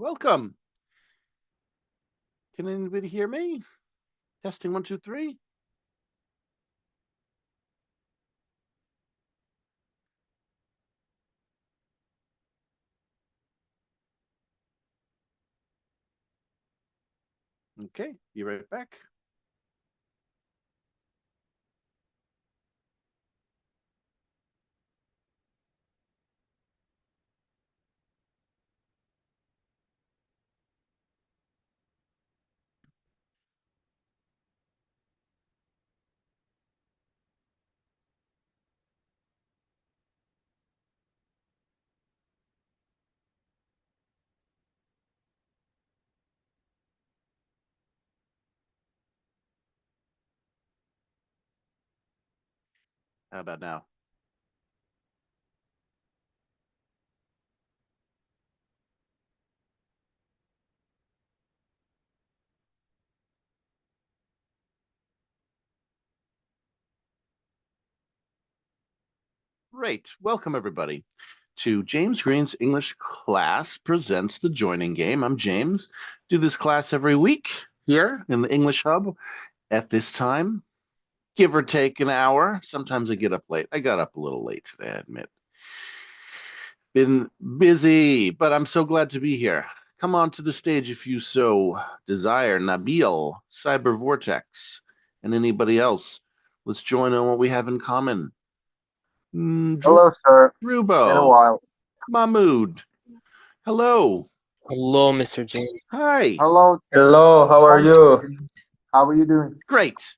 Welcome. Can anybody hear me? Testing 1, 2, 3. Okay, be right back. How about now? Great. Welcome, everybody, to James Green's English class presents the joining game. I'm James. Do this class every week here in the English Hub at this time, give or take an hour. Sometimes I get up late. I got up a little late today, I admit. Been busy, but I'm so glad to be here. Come on to the stage if you so desire. Nabil, Cyber Vortex, and anybody else. Let's join on what we have in common. Hello, sir. Been a Drubo, while. Mahmood. Hello. Hello, Mr. James. Hi. Hello. Hello, how are you? How are you doing? Great.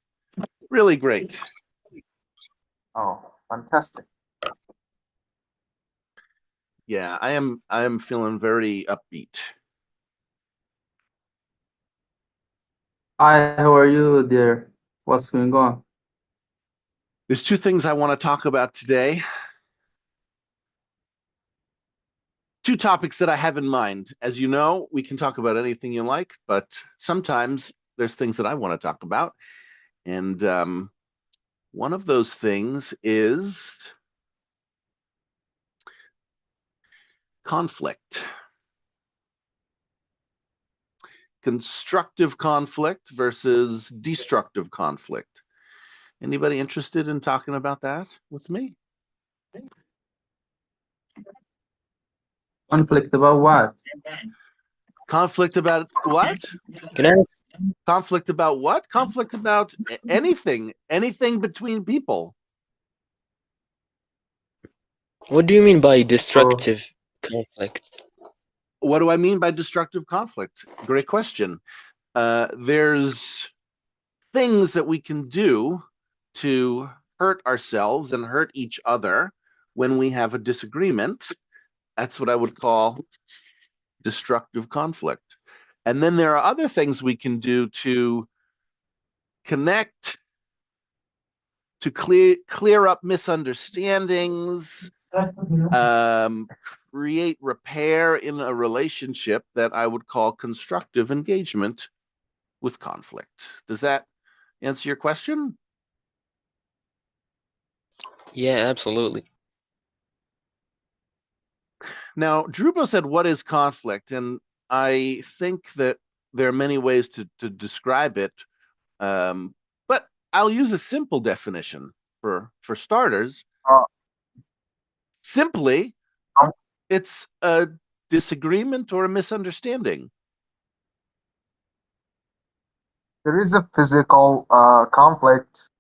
Really great. Oh, fantastic. Yeah, I am feeling very upbeat. Hi, how are you, dear? What's going on? There's two things I want to talk about today. Two topics that I have in mind. As you know, we can talk about anything you like, but sometimes there's things that I want to talk about. And one of those things is conflict. Constructive conflict versus destructive conflict. Anybody interested in talking about that with me? Conflict about what? Conflict about what? Can I? Conflict about what? Conflict about anything between people. What do you mean by Oh, destructive conflict? What do I mean by destructive conflict? Great question. There's things that we can do to hurt ourselves and hurt each other when we have a disagreement. That's what I would call destructive conflict. And then there are other things we can do to connect, to clear up misunderstandings, create repair in a relationship that I would call constructive engagement with conflict. Does that answer your question? Yeah, absolutely. Now, Drubo said, what is conflict? And I think that there are many ways to describe it. But I'll use a simple definition for starters. Uh, Simply, um, it's a disagreement or a misunderstanding. there is a physical conflict,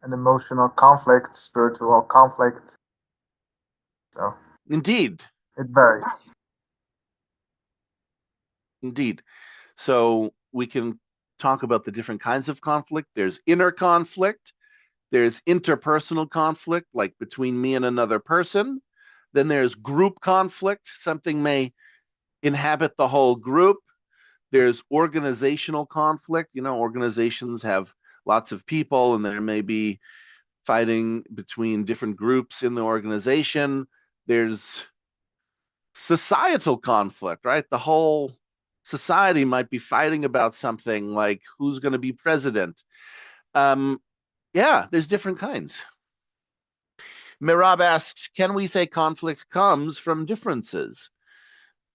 an emotional conflict, spiritual conflict. So Indeed. it varies. Indeed. So we can talk about the different kinds of conflict. There's inner conflict, there's interpersonal conflict, like between me and another person. Then there's group conflict, something may inhabit the whole group. There's organizational conflict. Organizations have lots of people, and there may be fighting between different groups in the organization. There's societal conflict, right? The whole society might be fighting about something like who's going to be president. Um, yeah, there's different kinds. Mirab asks, can we say conflict comes from differences?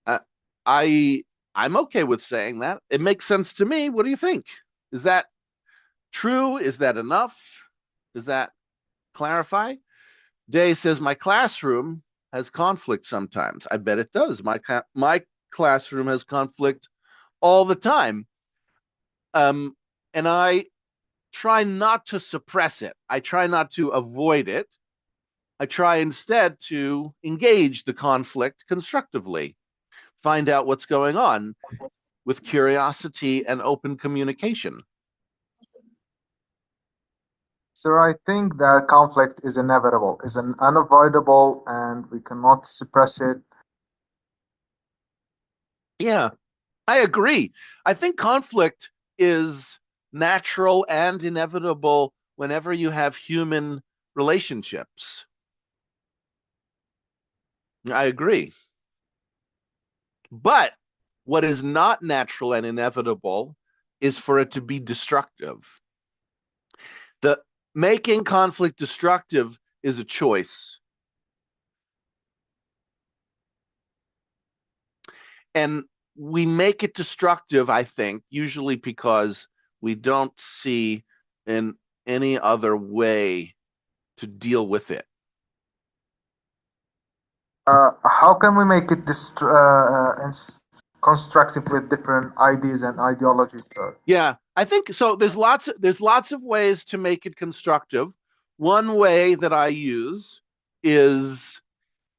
Uh, I I'm okay with saying that. It makes sense to me. What do you think? Is that true? Is that enough? Does that clarify? Day says my classroom has conflict sometimes. I bet it does. My classroom has conflict all the time. And I try not to suppress it. I try not to avoid it. I try instead to engage the conflict constructively, find out what's going on with curiosity and open communication. So I think that conflict is inevitable, is an unavoidable, and we cannot suppress it. Yeah, I agree. I think conflict is natural and inevitable whenever you have human relationships. I agree. But what is not natural and inevitable is for it to be destructive. The making conflict destructive is a choice. And we make it destructive, I think, usually because we don't see in any other way to deal with it. How can we make it constructive with different ideas and ideologies? Yeah, I think so. There's lots of ways to make it constructive. One way that I use is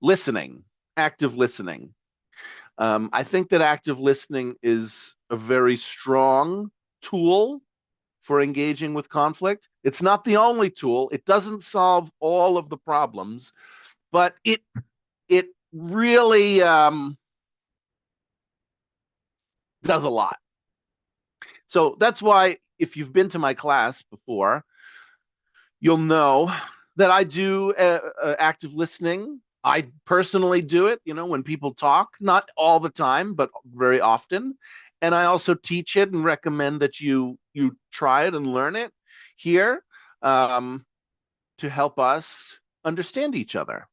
listening, active listening. I think that active listening is a very strong tool for engaging with conflict. It's not the only tool. It doesn't solve all of the problems, but it really does a lot. So that's why if you've been to my class before, you'll know that I do active listening. I personally do it, when people talk, not all the time, but very often. And I also teach it and recommend that you try it and learn it here, um, to help us understand each other,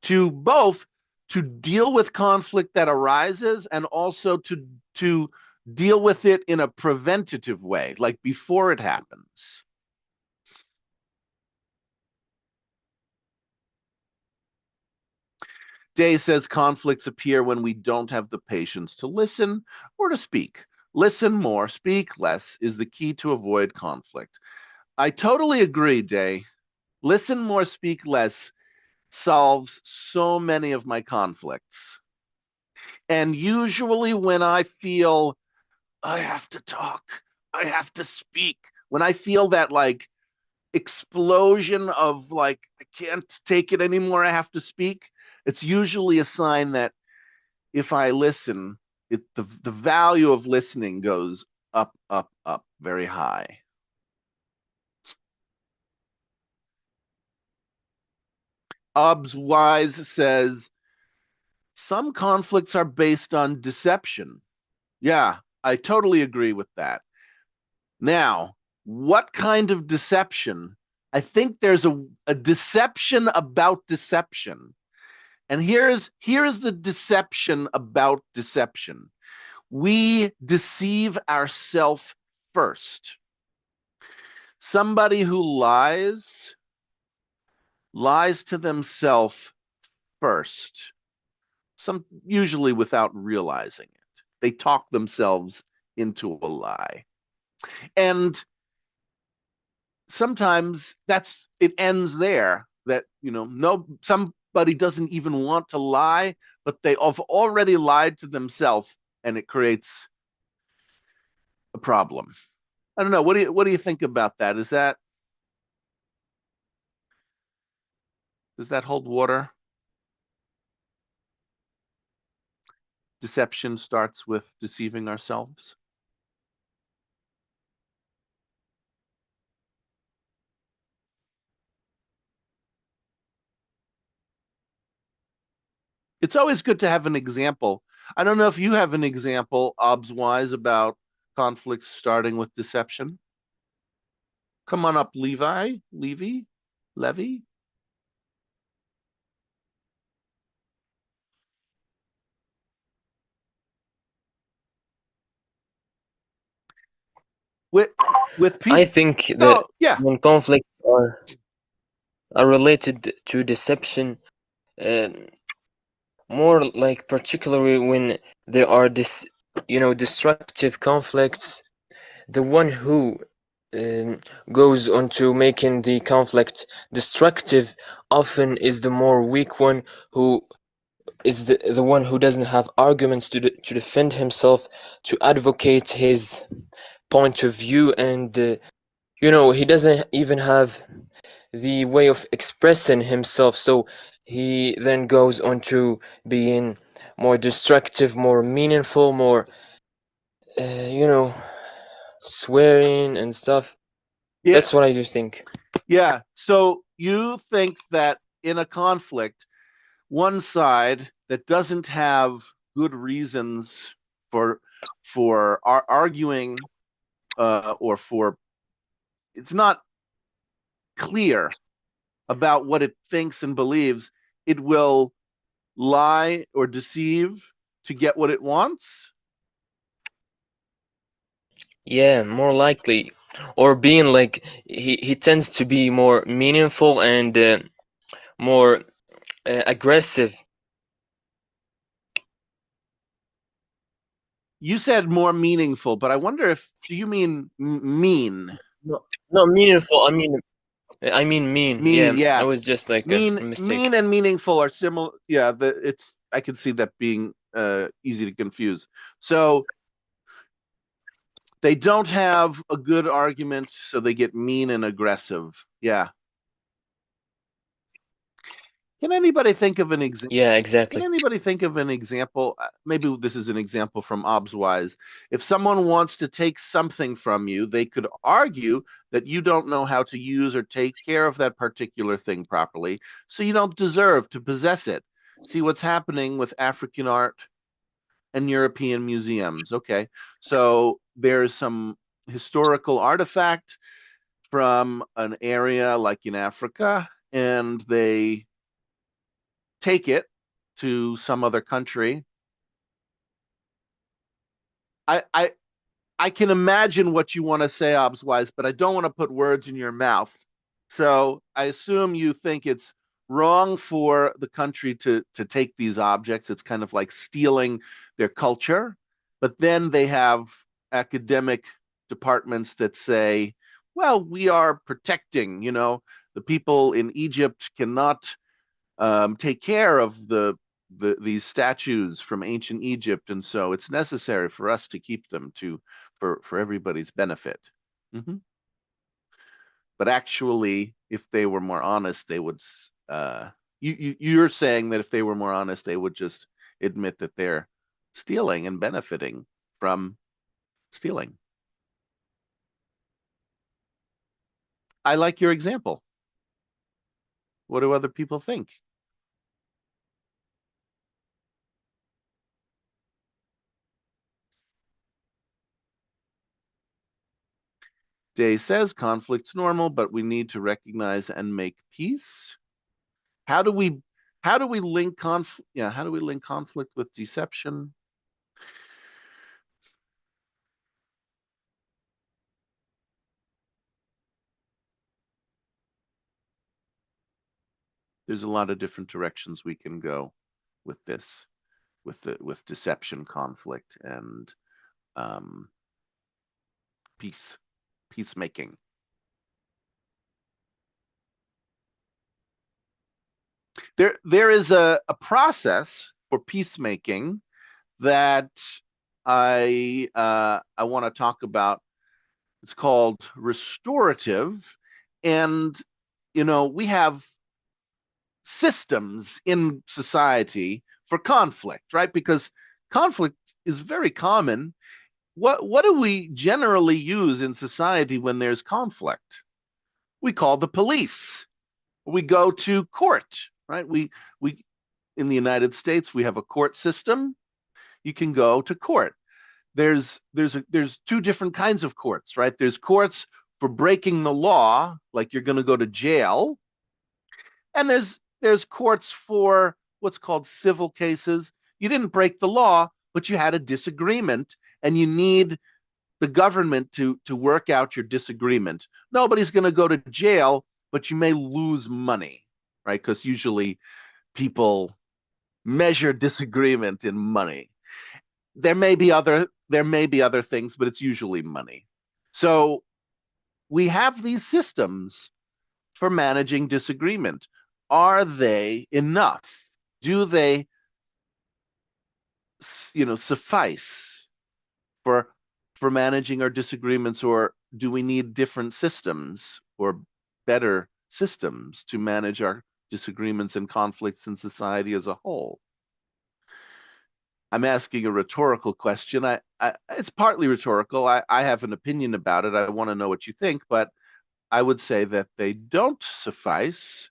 to both to deal with conflict that arises and also to deal with it in a preventative way, like before it happens. Day says conflicts appear when we don't have the patience to listen or to speak. Listen more, speak less is the key to avoid conflict. I totally agree, Day. Listen more, speak less solves so many of my conflicts. And usually when I feel I have to talk, I have to speak, when I feel that like explosion of like, I can't take it anymore, I have to speak, it's usually a sign that if I listen, the value of listening goes up, up, up, very high. Obbs Wise says some conflicts are based on deception. Yeah, I totally agree with that. Now, what kind of deception? I think there's a deception about deception. And here is the deception about deception. We deceive ourselves first. Somebody who lies to themselves first, usually without realizing it. They talk themselves into a lie. And sometimes it ends there, that no, somebody doesn't even want to lie, but they have already lied to themselves and it creates a problem. I don't know. What do you think about that? Does that hold water? Deception starts with deceiving ourselves. It's always good to have an example. I don't know if you have an example, obs-wise, about conflicts starting with deception. Come on up, Levy. With I people. think that Oh, yeah. when conflicts are related to deception, um, more like particularly when there are destructive conflicts, the one who um, goes on to making the conflict destructive often is the more weak one, who is the one who doesn't have arguments to defend himself, to advocate his point of view, and he doesn't even have the way of expressing himself, so he then goes on to being more destructive, more meaningful, more uh, you know swearing and stuff. Yeah. That's what I do think. Yeah. So you think that in a conflict, one side that doesn't have good reasons for arguing, or for it's not clear about what it thinks and believes, it will lie or deceive to get what it wants. Yeah, more likely, or being like he tends to be more meaningful and more aggressive. You said more meaningful, but I wonder if do you mean mean? No, not meaningful. I mean mean. Mean, Yeah, yeah. that was just like a Mean mistake. and meaningful are similar. Yeah, it's I can see that being easy to confuse. So they don't have a good argument, so they get mean and aggressive. Yeah. Can anybody think of an example? Yeah, Can exactly. anybody think of an example? Maybe this is an example from ObsWise. If someone wants to take something from you, they could argue that you don't know how to use or take care of that particular thing properly, so you don't deserve to possess it. See what's happening with African art and European museums. Okay, so there's some historical artifact from an area like in Africa, and they take it to some other country. I I can imagine what you want to say, ObsWise, but I don't want to put words in your mouth. So I assume you think it's wrong for the country to take these objects. It's kind of like stealing their culture. But then they have academic departments that say, well, we are protecting, the people in Egypt cannot take care of these statues from ancient Egypt, and so it's necessary for us to keep them for everybody's benefit. Mhm. But actually, if they were more honest, they would. You're saying that if they were more honest, they would just admit that they're stealing and benefiting from stealing. I like your example. What do other people think? Day says conflict's normal, but we need to recognize and make peace. How do we how do we link conflict? Yeah, how do we link conflict with deception? There's a lot of different directions we can go with this, with deception, conflict, and um, peacemaking. There is a process for peacemaking that I want to talk about. It's called restorative, and we have systems in society for conflict, right? Because conflict is very common. What do we generally use in society when there's conflict? We call the police. We go to court, right? We in the United States we have a court system. You can go to court. There's two different kinds of courts, right? There's courts for breaking the law, like you're going to go to jail, and there's courts for what's called civil cases. You didn't break the law, but you had a disagreement, and you need the government to work out your disagreement. Nobody's going to go to jail, but you may lose money, right? Because usually people measure disagreement in money. There may be other things, but it's usually money. So we have these systems for managing disagreement. Are they enough? Do they, suffice for managing our disagreements, or do we need different systems or better systems to manage our disagreements and conflicts in society as a whole? I'm asking a rhetorical question. It's partly rhetorical. I have an opinion about it. I want to know what you think, but I would say that they don't suffice.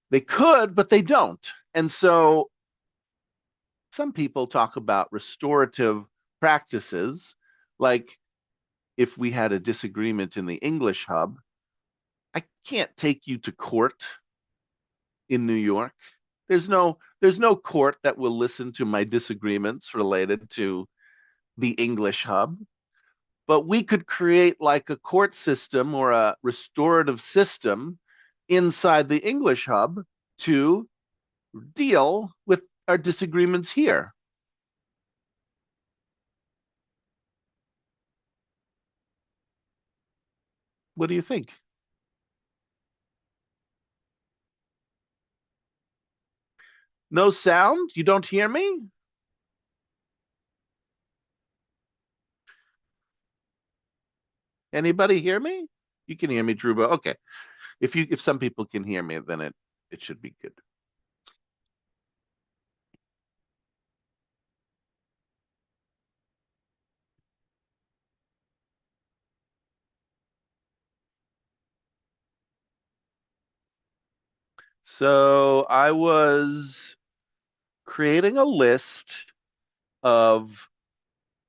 They could, but they don't. And so some people talk about restorative practices, like if we had a disagreement in the English hub, I can't take you to court in New York. There's no court that will listen to my disagreements related to the English hub. But we could create like a court system or a restorative system inside the English hub to deal with our disagreements here. What do you think? No sound? You don't hear me? Anybody hear me? You can hear me, Druba. Okay. If some people can hear me, then it should be good. So I was creating a list of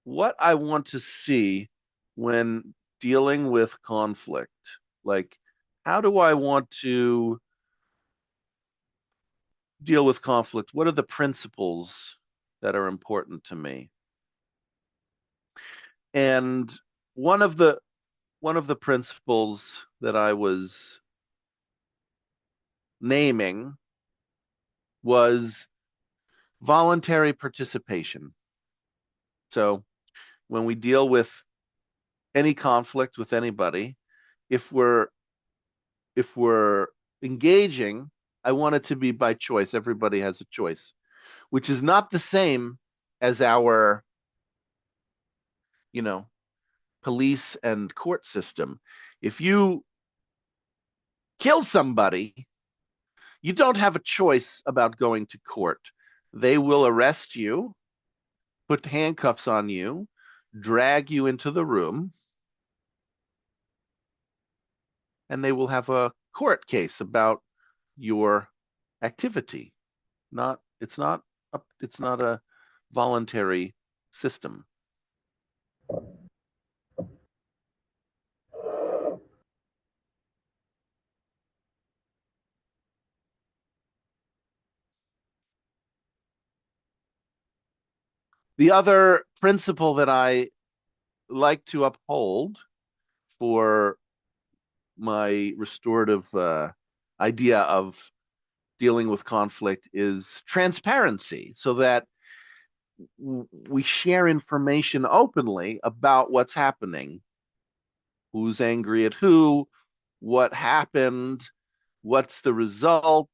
what I want to see when dealing with conflict. Like, how do I want to deal with conflict? What are the principles that are important to me? And one of the principles that I was naming was voluntary participation. So when we deal with any conflict with anybody, if we're engaging, I want it to be by choice. Everybody has a choice, which is not the same as our, you know, police and court system. If you kill somebody, you don't have a choice about going to court. They will arrest you, put handcuffs on you, drag you into the room, and they will have a court case about your activity. It's not a voluntary system. The other principle that I like to uphold for my restorative idea of dealing with conflict is transparency, so that we share information openly about what's happening, who's angry at who, what happened, what's the result.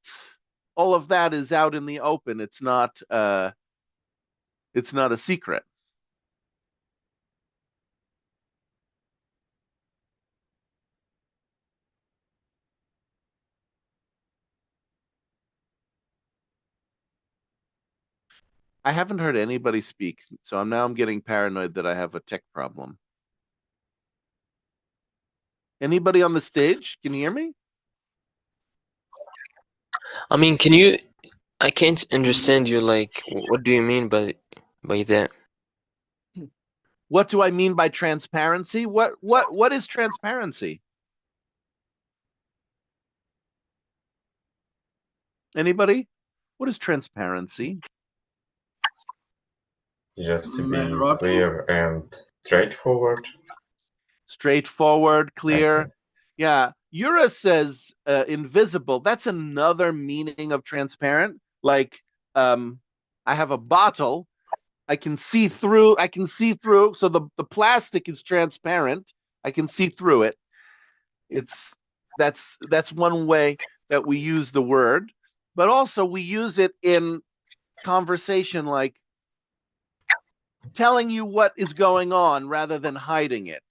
All of that is out in the open. It's not a secret. I haven't heard anybody speak, so I'm getting paranoid that I have a tech problem. Anybody on the stage? Can you hear me? I mean, I can't understand you. Like, what do you mean by that? What do I mean by transparency? What is transparency? Anybody? What is transparency? Just to be Mehrab, clear and straightforward. Straightforward, clear. Okay. Yeah. Yura says invisible. That's another meaning of transparent. Like, I have a bottle. I can see through. I can see through. So the plastic is transparent. I can see through it. It's that's one way that we use the word, but also we use it in conversation, like telling you what is going on rather than hiding it,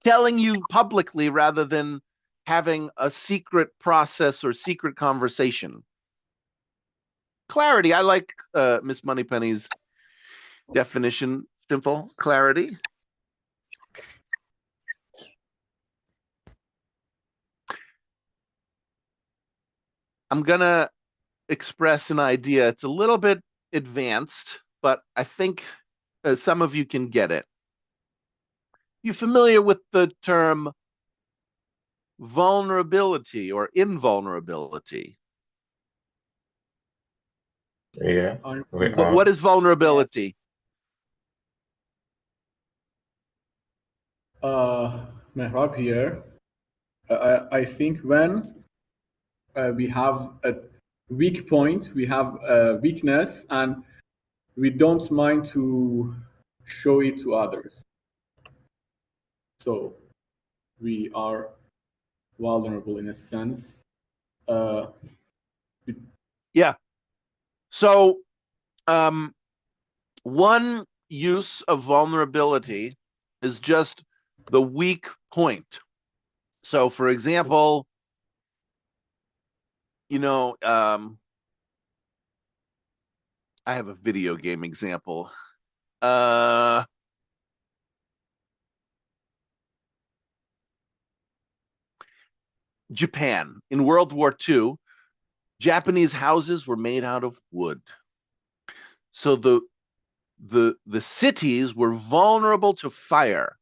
telling you publicly rather than having a secret process or secret conversation. Clarity. I like Miss Moneypenny's definition. Simple clarity. I'm gonna express an idea. It's a little bit advanced, but I think some of you can get it. You familiar with the term vulnerability or invulnerability? Yeah, we What are. is vulnerability? Mehrab here. I think when we have a weak point, we have a weakness, and we don't mind to show it to others. So we are vulnerable in a sense. Yeah. So, one use of vulnerability is just the weak point. So, for example, I have a video game example. Japan in World War II, Japanese houses were made out of wood. So the cities were vulnerable to fire.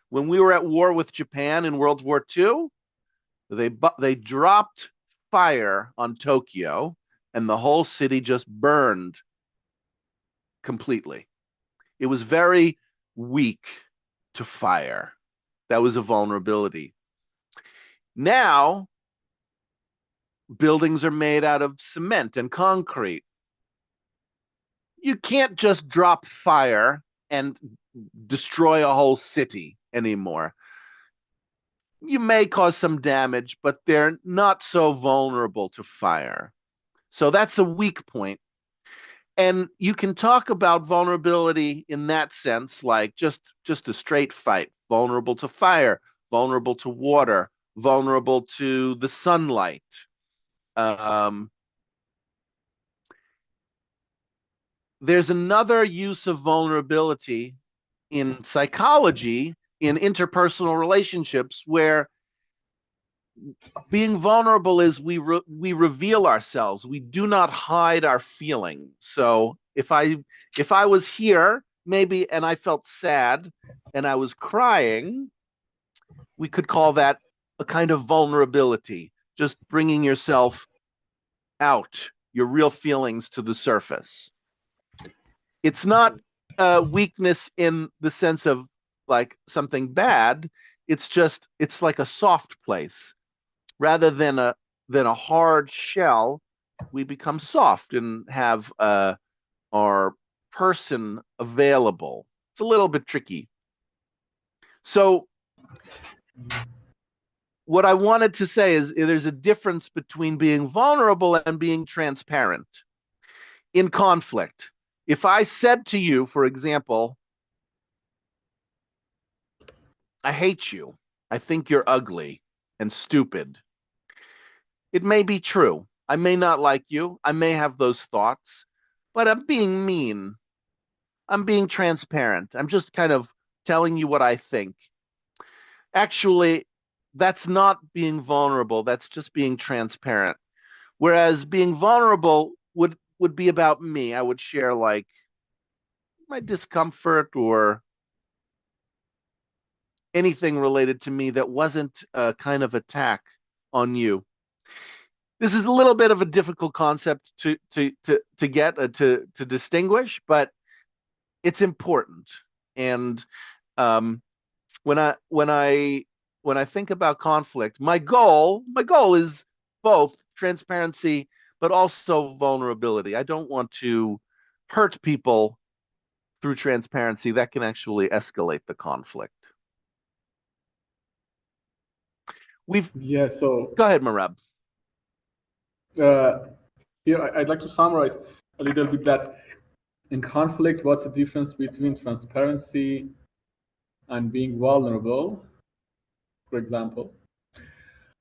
When we were at war with Japan in World War II, they dropped fire on Tokyo, and the whole city just burned completely. It was very weak to fire. That was a vulnerability. Now, buildings are made out of cement and concrete. You can't just drop fire and destroy a whole city anymore. You may cause some damage, but they're not so vulnerable to fire. So that's a weak point. And you can talk about vulnerability in that sense, like just a straight fight, vulnerable to fire, vulnerable to water, vulnerable to the sunlight. There's another use of vulnerability in psychology, in interpersonal relationships, where being vulnerable is we reveal ourselves. We do not hide our feelings. So if I was here maybe and I felt sad and I was crying, we could call that a kind of vulnerability, just bringing yourself out, your real feelings to the surface. It's not weakness in the sense of like something bad. It's like a soft place rather than a hard shell. We become soft and have our person available. It's a little bit tricky. So what I wanted to say is there's a difference between being vulnerable and being transparent in conflict. If I said to you, for example, I hate you, I think you're ugly and stupid, it may be true. I may not like you. I may have those thoughts, but I'm being mean. I'm being transparent. I'm just kind of telling you what I think. Actually, that's not being vulnerable. That's just being transparent. Whereas being vulnerable would be about me. I would share like my discomfort or anything related to me that wasn't a kind of attack on you. This is a little bit of a difficult concept to get to distinguish, but it's important. And um, when I think about conflict, my goal is both transparency but also vulnerability. I don't want to hurt people through transparency. That can actually escalate the conflict. We've Yeah. So Go ahead, Marab. uh, here I'd like to summarize a little bit that in conflict, what's the difference between transparency and being vulnerable? For example,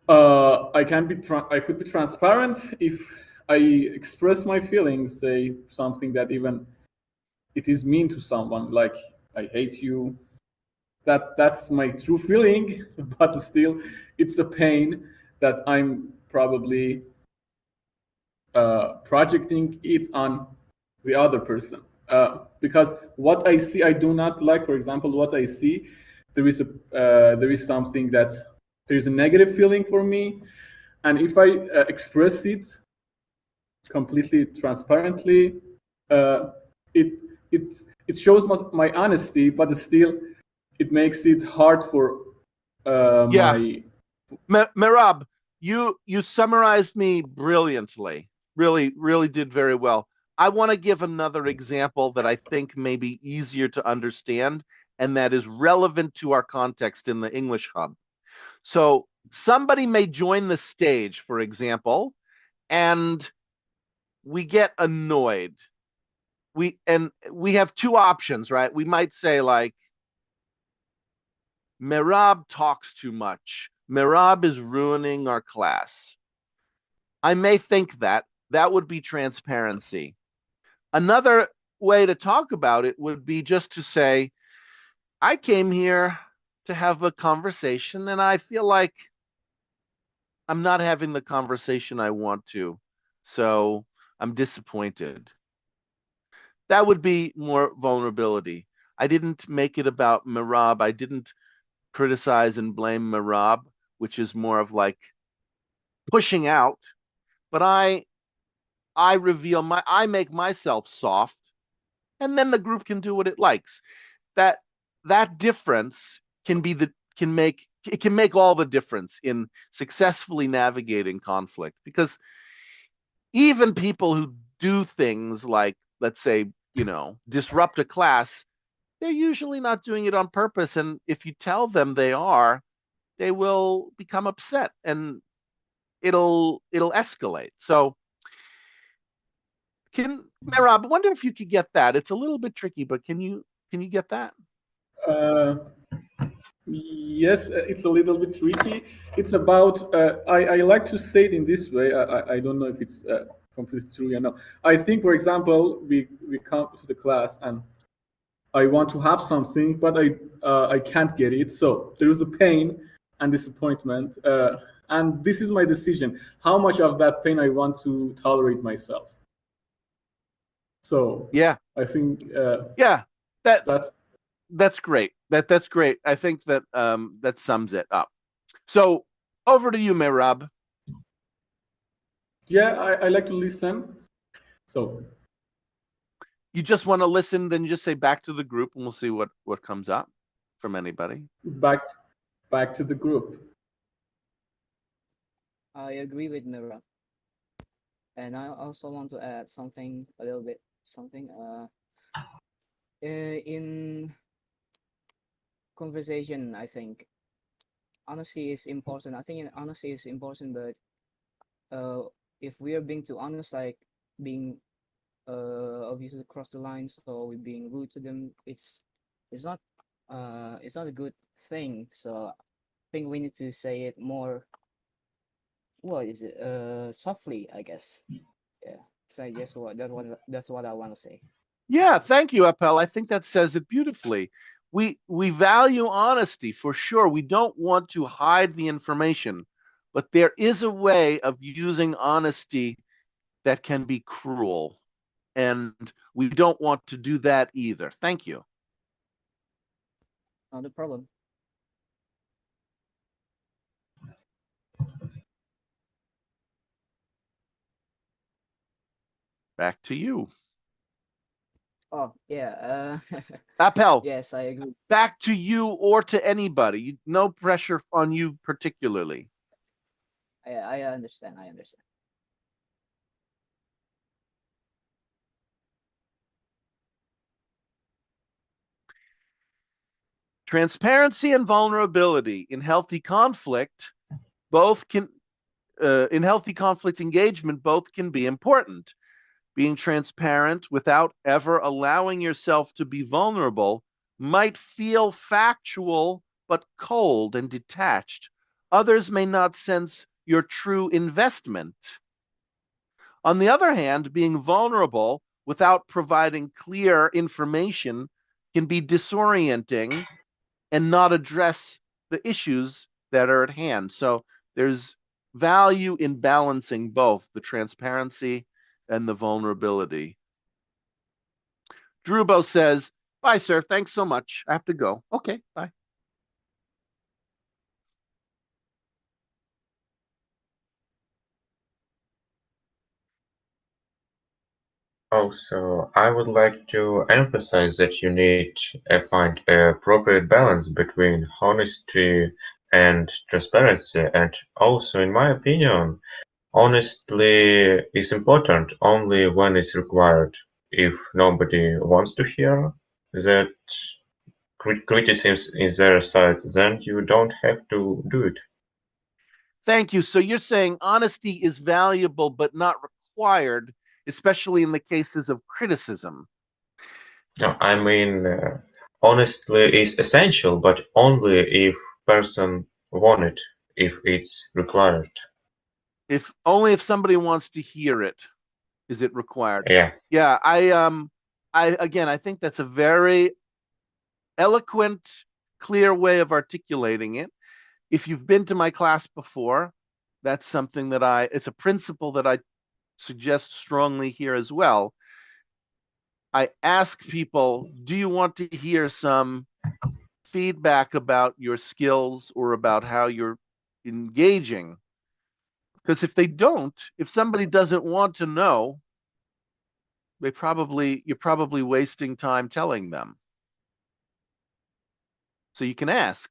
I could be transparent if I express my feelings, say something that even it is mean to someone, like I hate you. That's my true feeling, but still, it's a pain that I'm probably projecting it on the other person. Because what I see, I do not like. For example, what I see, there is something that there is a negative feeling for me, and if I express it completely transparently, uh, it it it shows my honesty, but still, it makes it hard for Yeah, my. Merab, you summarized me brilliantly. Really did very well. I want to give another example that I think may be easier to understand and that is relevant to our context in the English Hub. So somebody may join the stage, for example, and we get annoyed. We have two options, right? We might say like Merab talks too much. Merab is ruining our class. I may think that. That would be transparency. Another way to talk about it would be just to say, I came here to have a conversation and I feel like I'm not having the conversation I want to. So I'm disappointed. That would be more vulnerability. I didn't make it about Merab. I didn't criticize and blame Merab, which is more of like pushing out, but I make myself soft and then the group can do what it likes. That that difference can make all the difference in successfully navigating conflict because even people who do things like let's say, disrupt a class, they're usually not doing it on purpose and if you tell them they are, they will become upset and it'll escalate. So can Merab, I wonder if you could get that. It's a little bit tricky, but can you get that? Uh, Yes, it's a little bit tricky. It's about, I like to say it in this way. I don't know if it's completely true or not. I think, for example, we come to the class and I want to have something, but I can't get it. So there is a pain and disappointment. And this is my decision. How much of that pain I want to tolerate myself. So Yeah. I think Yeah. That that's that's great. That's great. I think that that sums it up. So over to you, Merab. yeah. I like to listen. So You just want to listen, then you just say back to the group and we'll see what comes up from anybody. back back to the group. I agree with Mira, and I also want to add something a little bit something. In conversation, I think honesty is important. I think honesty is important, but uh, if we are being too honest, like being obviously cross the line, so we're being rude to them, it's not it's not a good thing. So I think we need to say it more what is it? Softly, I guess. Yeah. So I guess that's what I want to say. Yeah, thank you, Appel. I think that says it beautifully. We value honesty for sure. We don't want to hide the information, but there is a way of using honesty that can be cruel, and we don't want to do that either. Thank you. Not a problem. Back to you. Oh yeah. Appel, Yes, I agree. back to you or to anybody. No pressure on you particularly. I understand. I understand. Transparency and vulnerability in healthy conflict both can in healthy conflict engagement both can be important. Being transparent without ever allowing yourself to be vulnerable might feel factual but cold and detached. Others may not sense your true investment. On the other hand, being vulnerable without providing clear information can be disorienting and not address the issues that are at hand. So there's value in balancing both the transparency and the vulnerability. Drubo says, bye, sir. Thanks so much. I have to go. Okay, bye. Also, I would like to emphasize that you need to find a appropriate balance between honesty and transparency. And also, in my opinion, honestly is important only when it's required. If nobody wants to hear that criticisms in their side, then you don't have to do it. Thank you. So you're saying honesty is valuable but not required, especially in the cases of criticism. No, I mean, honestly is essential, but only if person want it, if it's required. If only if somebody wants to hear it, is it required? Yeah. Yeah, I think that's a very eloquent, clear way of articulating it. If you've been to my class before, that's something that it's a principle that I suggest strongly here as well. I ask people, do you want to hear some feedback about your skills or about how you're engaging? Because if they don't, if somebody doesn't want to know, you're probably wasting time telling them. So you can ask,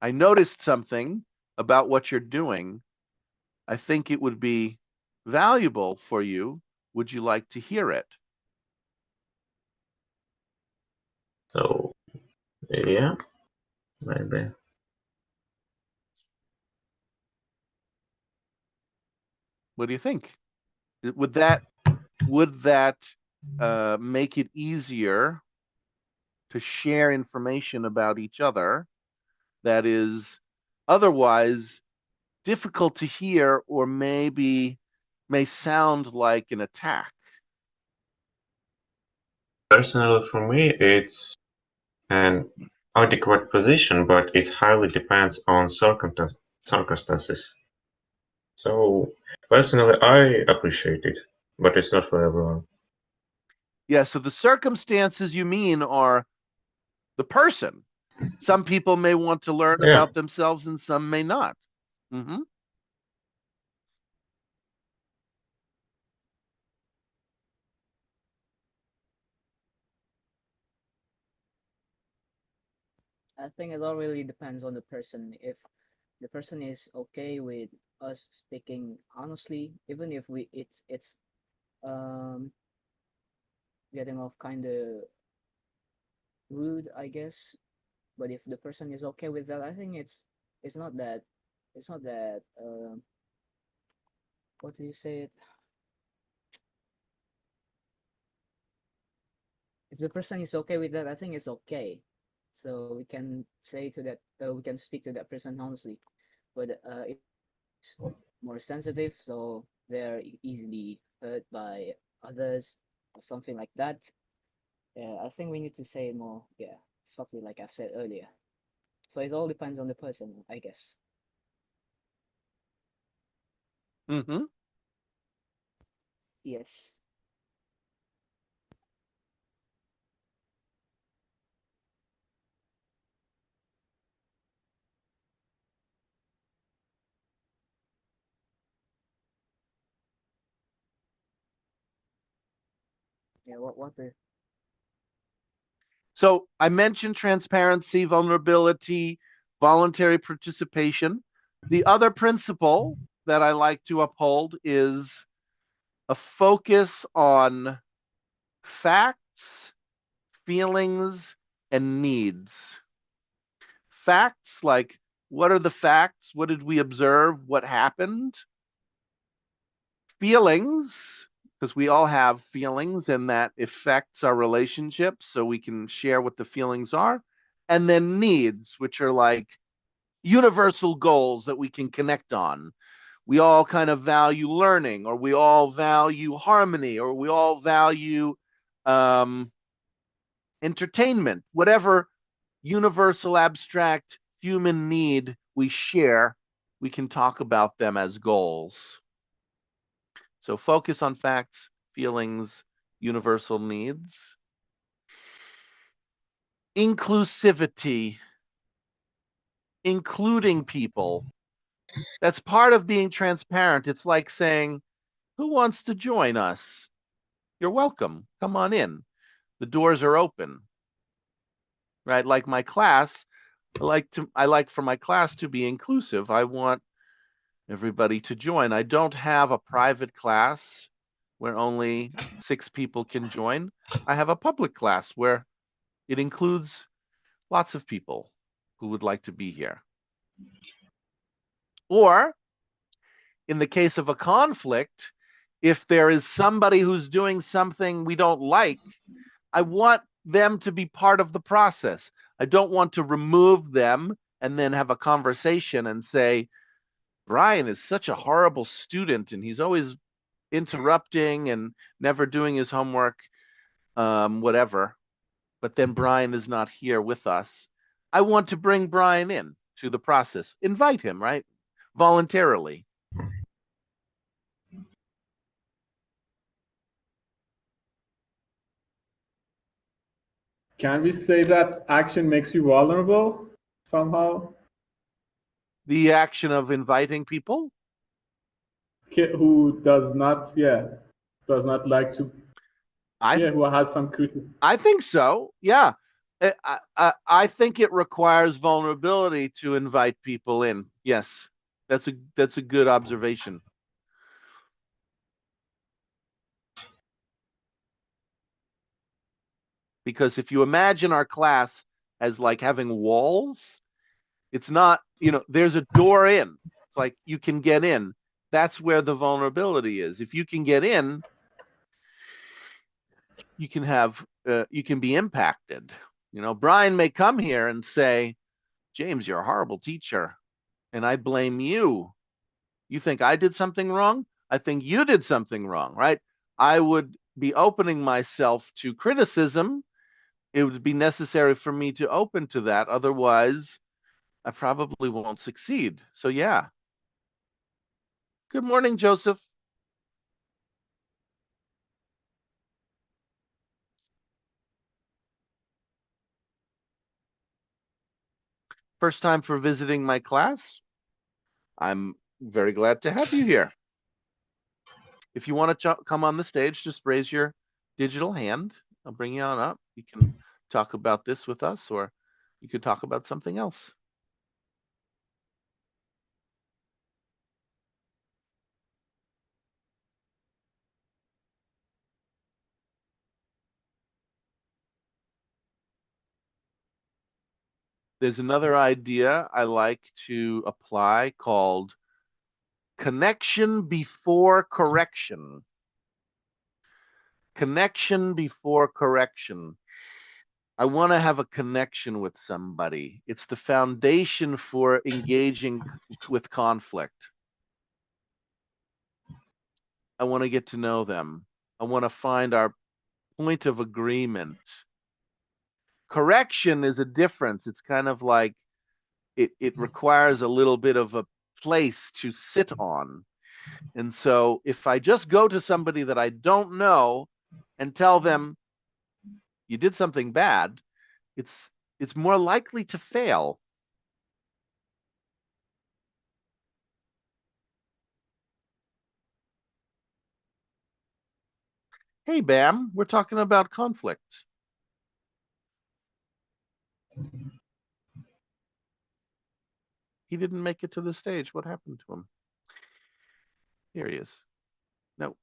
I noticed something about what you're doing. I think it would be valuable for you. Would you like to hear it? So yeah, maybe. What do you think? Would that make it easier to share information about each other that is otherwise difficult to hear or maybe may sound like an attack? Personally, for me, it's an adequate position, but it highly depends on circumstances. So personally, I appreciate it, but it's not for everyone. Yeah, so the circumstances you mean are the person. Some people may want to learn Yeah. about themselves and some may not. Hmm. I think it all really depends on the person. If the person is okay with us speaking honestly, even if it's um getting off kind of rude, I guess. But if the person is okay with that, I think it's not that it's not that what do you say it? If the person is okay with that, I think it's okay. So we can say to that we can speak to that person honestly. But if more sensitive, so they're easily hurt by others or something like that. Yeah, I think we need to say more, yeah, softly, like I said earlier. So it all depends on the person, I guess. Mm-hmm. Yes. Yeah, what the So I mentioned transparency, vulnerability, voluntary participation. The other principle that I like to uphold is a focus on facts, feelings, and needs. Facts like, what are the facts? What did we observe? What happened? Feelings, because we all have feelings and that affects our relationships, so we can share what the feelings are. And then needs, which are like universal goals that we can connect on. We all kind of value learning, or we all value harmony, or we all value um, entertainment, whatever universal, abstract human need we share, we can talk about them as goals. So focus on facts, feelings, universal needs. Inclusivity, including people. That's part of being transparent. It's like saying, who wants to join us? You're welcome. Come on in. The doors are open. Right? Like my class, I like for my class to be inclusive. I want everybody to join. I don't have a private class where only 6 people can join. I have a public class where it includes lots of people who would like to be here. Or in the case of a conflict, if there is somebody who's doing something we don't like, I want them to be part of the process. I don't want to remove them and then have a conversation and say, Brian is such a horrible student and he's always interrupting and never doing his homework, whatever. But then Brian is not here with us. I want to bring Brian in to the process. Invite him, right? Voluntarily. Can we say that action makes you vulnerable somehow? The action of inviting people. Who does not, yeah, does not like to, yeah, who has some criticism. I think so. Yeah. I think it requires vulnerability to invite people in. Yes. That's a good observation. Because if you imagine our class as like having walls, it's not, there's a door in. It's like you can get in. That's where the vulnerability is. If you can get in, you can have you can be impacted. Brian may come here and say, James, you're a horrible teacher, and I blame you. You think I did something wrong? I think you did something wrong, right? I would be opening myself to criticism. It would be necessary for me to open to that. Otherwise, I probably won't succeed. So, yeah. Good morning, Joseph. First time for visiting my class? I'm very glad to have you here. If you want to come on the stage, just raise your digital hand. I'll bring you on up. You can talk about this with us, or you could talk about something else. There's another idea I like to apply called connection before correction. Connection before correction. I want to have a connection with somebody. It's the foundation for engaging with conflict. I want to get to know them. I want to find our point of agreement. Correction is a difference. It's kind of like it requires a little bit of a place to sit on. And so if I just go to somebody that I don't know and tell them you did something bad, it's more likely to fail. Hey, Bam, we're talking about conflict. He didn't make it to the stage. What happened to him? Here he is. No,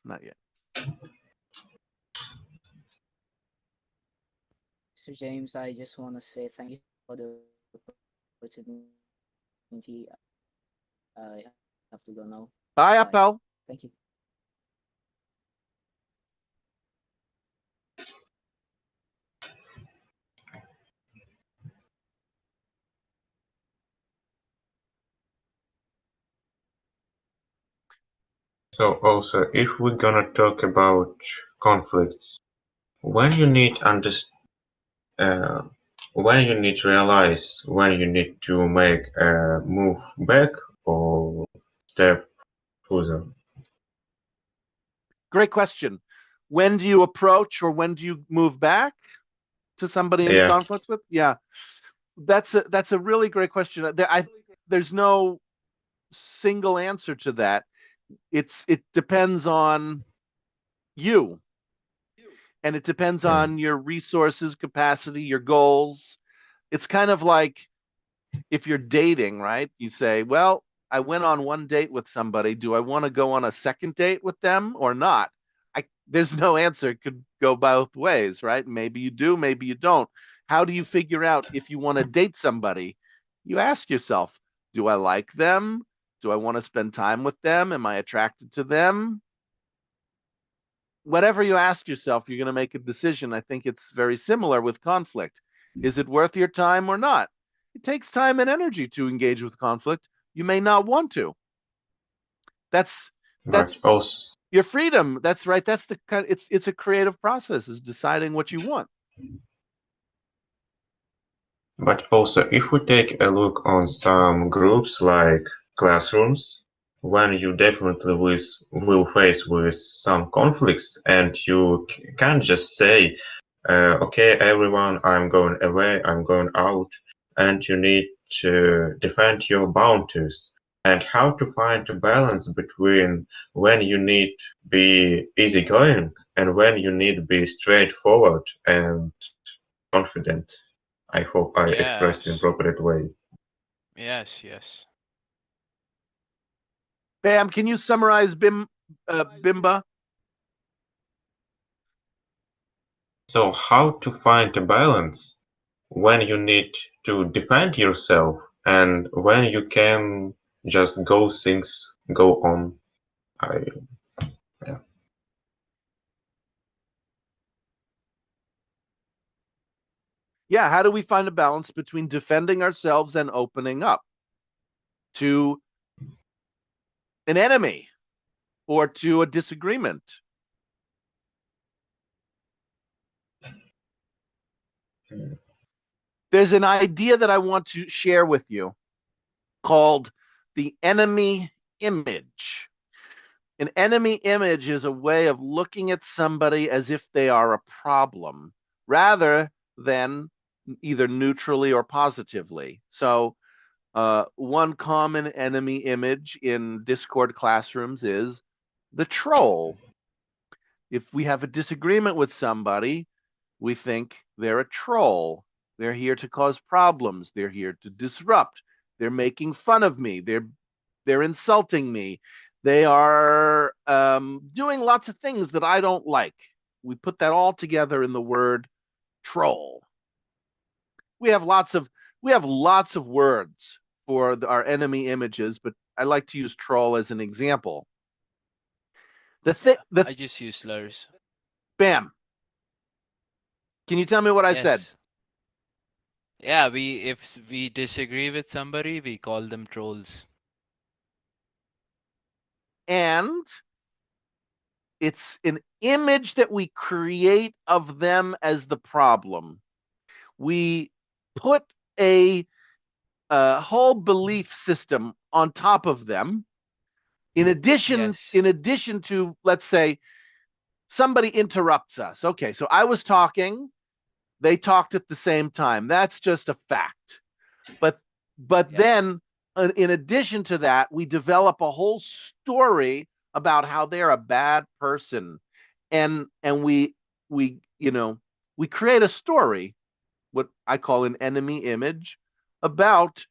not yet. So James, I just want to say thank you for the opportunity. I have to go now. Bye, Bye. Appel. Thank you. So also, if we're gonna talk about conflicts, when you need uh, when you need to realize when you need to make a move back or step further. Great question. When do you approach or when do you move back to somebody in Yeah. conflict with? Yeah, that's a really great question. There's no single answer to that. It depends on you, and it depends on your resources, capacity, your goals. It's kind of like if you're dating, right? You say, well, I went on one date with somebody. Do I want to go on a second date with them or not? There's no answer. It could go both ways, right? Maybe you do, maybe you don't. How do you figure out if you want to date somebody? You ask yourself, do I like them? Do I want to spend time with them? Am I attracted to them? Whatever you ask yourself, you're going to make a decision. I think it's very similar with conflict. Is it worth your time or not? It takes time and energy to engage with conflict. You may not want to. That's But that's also, your freedom. That's right. That's the kind. It's a creative process. Is deciding what you want. if we take a look on some groups like classrooms, when you definitely will face with some conflicts, and you can't just say, "Okay, everyone, I'm going away, I'm going out," and you need to defend your boundaries. And how to find a balance between when you need be easygoing and when you need be straightforward and confident. I hope I expressed in Yes. appropriate way. Yes, yes. Bam, can you summarize Bimba? So how to find a balance when you need to defend yourself and when you can just things go on. I yeah. Yeah, how do we find a balance between defending ourselves and opening up to an enemy or to a disagreement? There's an idea that I want to share with you called the enemy image. An enemy image is a way of looking at somebody as if they are a problem rather than either neutrally or positively. So, one common enemy image in Discord classrooms is the troll. If we have a disagreement with somebody, we think they're a troll. They're here to cause problems. They're here to disrupt. They're making fun of me. They're insulting me. They are doing lots of things that I don't like. We put that all together in the word troll. We have lots of words for our enemy images, but I like to use troll as an example. I just use slurs. Bam. Can you tell me what I said? Yes. Yeah, if we disagree with somebody, we call them trolls. And it's an image that we create of them as the problem. We put a whole belief system on top of them. In addition, Yes. in addition to, let's say, somebody interrupts us. Okay, so I was talking, they talked at the same time. That's just a fact. But Yes. then in addition to that, we develop a whole story about how they're a bad person. And we we create a story, what I call an enemy image, about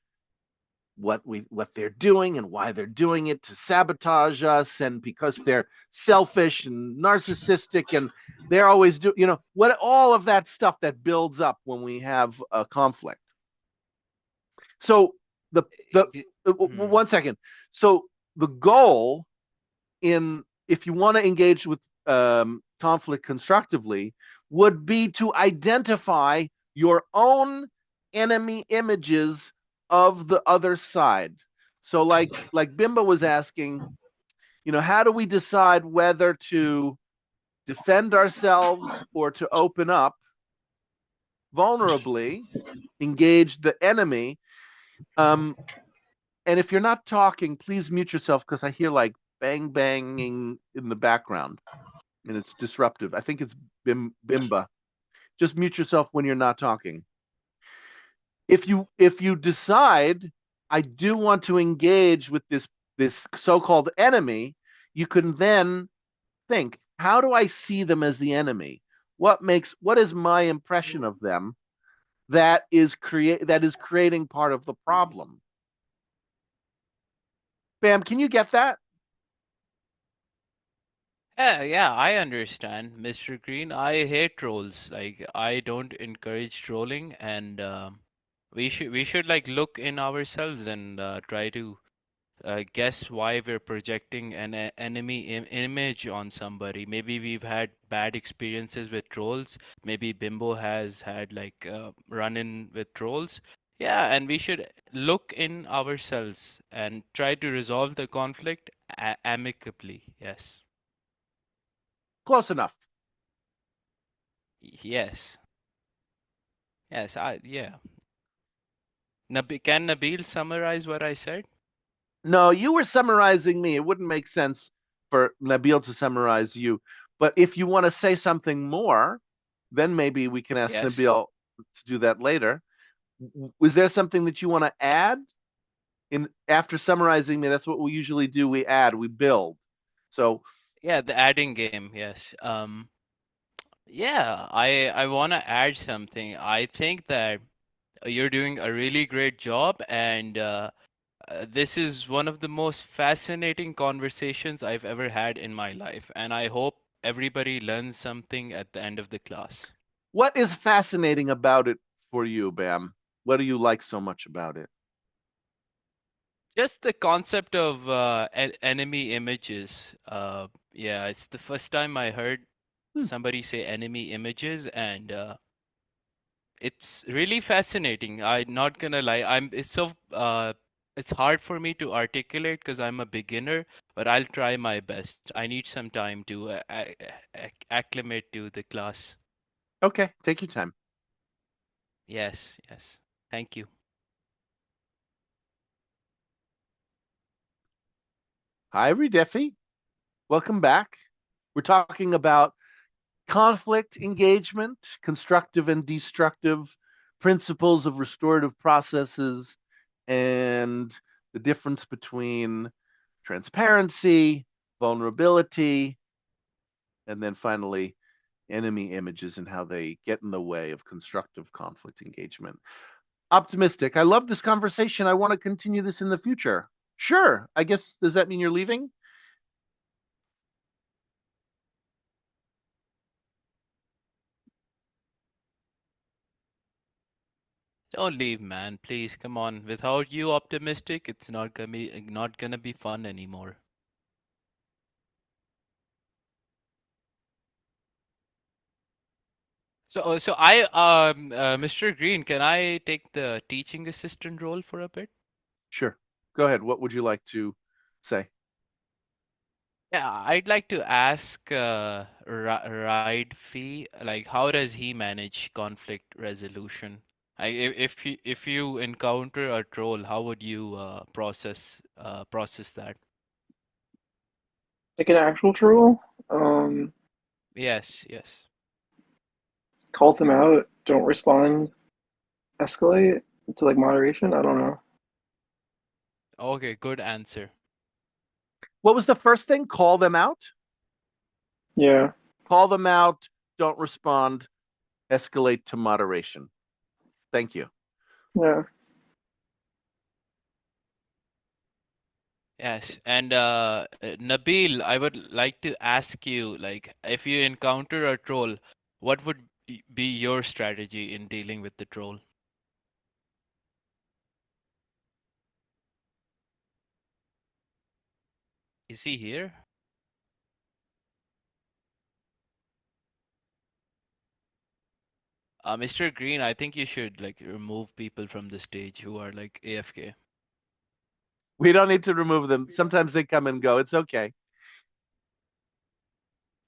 what they're doing and why they're doing it to sabotage us, and because they're selfish and narcissistic, and they're always what all of that stuff that builds up when we have a conflict. So the the Hmm. 1 second. So the goal, in if you want to engage with conflict constructively, would be to identify your own enemy images of the other side. So like Bimba was asking, how do we decide whether to defend ourselves or to open up vulnerably, engage the enemy? Um, and if you're not talking, please mute yourself, because I hear like bang banging in the background and it's disruptive. I think it's Bimba. Just mute yourself when you're not talking. If you decide, I do want to engage with this so-called enemy, you can then think, how do I see them as the enemy? What is my impression of them that is creating part of the problem? Bam, can you get that? Yeah, I understand, Mr. Green. I hate trolls. Like, I don't encourage trolling, and we should like look in ourselves and try to guess why we're projecting an enemy image on somebody. Maybe we've had bad experiences with trolls. Maybe Bimbo has had like run-in with trolls. Yeah, and we should look in ourselves and try to resolve the conflict amicably. Yes. Close enough. Yes. Yes. Yeah. Can Nabil summarize what I said? No, you were summarizing me. It wouldn't make sense for Nabil to summarize you. But if you want to say something more, then maybe we can ask Yes. Nabil to do that later. Was there something that you want to add? In after summarizing me, that's what we usually do. We add, we build. So Yeah, the adding game. Yes. Yeah, I want to add something. I think that you're doing a really great job, and this is one of the most fascinating conversations I've ever had in my life, and I hope everybody learns something at the end of the class. what is fascinating about it for you, Bam? What do you like so much about it? Just the concept of enemy images. Yeah, it's the first time I heard Hmm. somebody say enemy images, and it's really fascinating. I'm not gonna lie. It's hard for me to articulate because I'm a beginner, but I'll try my best. I need some time to acclimate to the class. Okay, take your time. Yes, yes. Thank you. Hi, Redefi. Welcome back. We're talking about conflict engagement, constructive and destructive, principles of restorative processes, and the difference between transparency, vulnerability, and then finally, enemy images and how they get in the way of constructive conflict engagement. Optimistic. I love this conversation. I want to continue this in the future. Sure. I guess, does that mean you're leaving? Don't leave, man. Please, come on. Without you optimistic, it's not gonna be fun anymore. Mr. Green, can I take the teaching assistant role for a bit? Sure. Go ahead. What would you like to say? Yeah, I'd like to ask Ride Fee, like how does he manage conflict resolution? If you encounter a troll, how would you process that? Like an actual troll. Um, Yes, yes. call them out. Don't respond. Escalate to like moderation. I don't know. Okay, good answer. What was the first thing? Call them out? Yeah. Call them out, don't respond, escalate to moderation. Thank you. Yeah. Yes, and Nabil, I would like to ask you, like, if you encounter a troll, what would be your strategy in dealing with the troll? Is he here? Mr. Green, I think you should like remove people from the stage who are like AFK. We don't need to remove them. Sometimes they come and go. It's okay.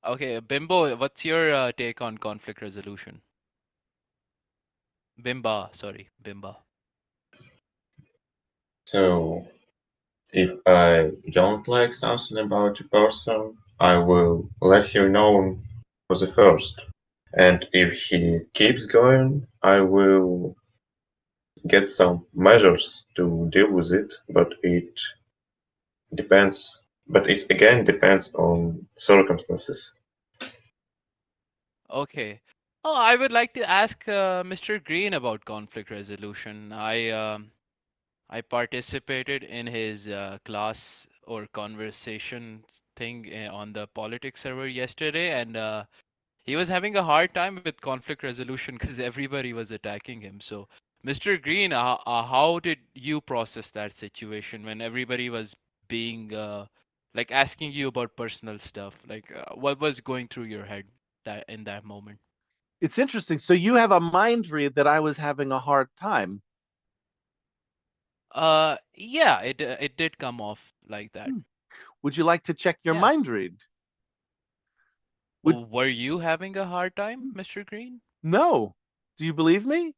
Okay, Bimbo, what's your take on conflict resolution? Bimba, sorry, Bimba. So, if I don't like something about a person, I will let him know for the first. And if he keeps going, I will get some measures to deal with it, but it depends. But it again depends on circumstances. Okay. Oh, I would like to ask Mr. Green about conflict resolution. I participated in his class or conversation thing on the politics server yesterday, and he was having a hard time with conflict resolution because everybody was attacking him. So, Mr. Green, how did you process that situation when everybody was being like asking you about personal stuff? Like, what was going through your head that in that moment? It's interesting. So you have a mind read that I was having a hard time. Yeah, it did come off like that. Hmm. Would you like to check your Yeah. mind read? Would Were you having a hard time, Mr. Green? no. Do you believe me?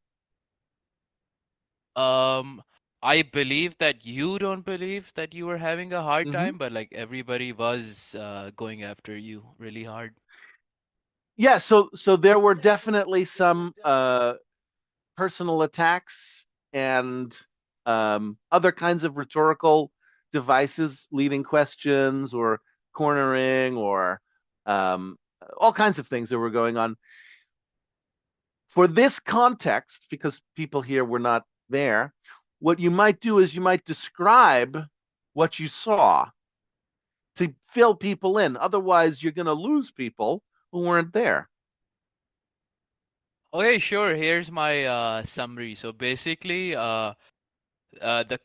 Um, I believe that you don't believe that you were having a hard Mm-hmm. time, but like everybody was going after you really hard. Yeah, so there were definitely some personal attacks and other kinds of rhetorical devices, leading questions or cornering or all kinds of things that were going on. For this context, because people here were not there, what you might do is you might describe what you saw to fill people in. Otherwise, you're going to lose people who weren't there. Okay, sure. Here's my summary. So basically, the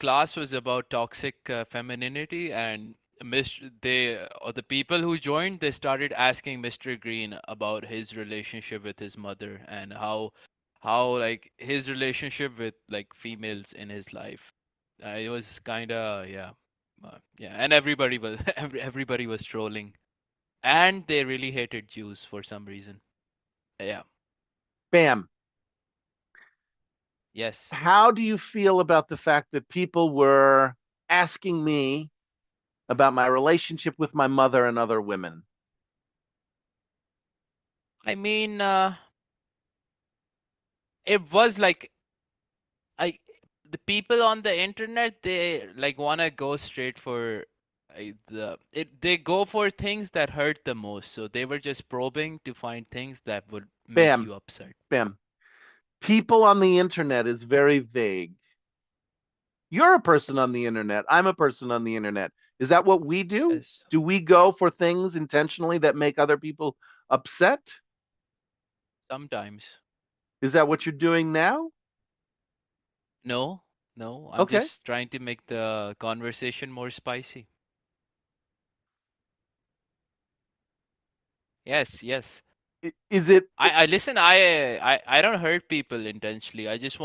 class was about toxic femininity, and the people who joined, they started asking Mr. Green about his relationship with his mother and how like his relationship with like females in his life. It was kind of yeah, and everybody was everybody was trolling, and they really hated Jews for some reason. Yeah. Bam. Yes. How do you feel about the fact that people were asking me about my relationship with my mother and other women? I mean, it was like I the people on the internet, they like want to go straight for they go for things that hurt the most, so they were just probing to find things that would make Bam, you upset. bam. People on the internet is very vague. You're a person on the internet. I'm a person on the internet. Is that what we do? Yes, Do we go for things intentionally that make other people upset? sometimes. Is that what you're doing now? No, no, I'm Okay. just trying to make the conversation more spicy. Yes, yes. Is it I listen. I don't hurt people intentionally. I just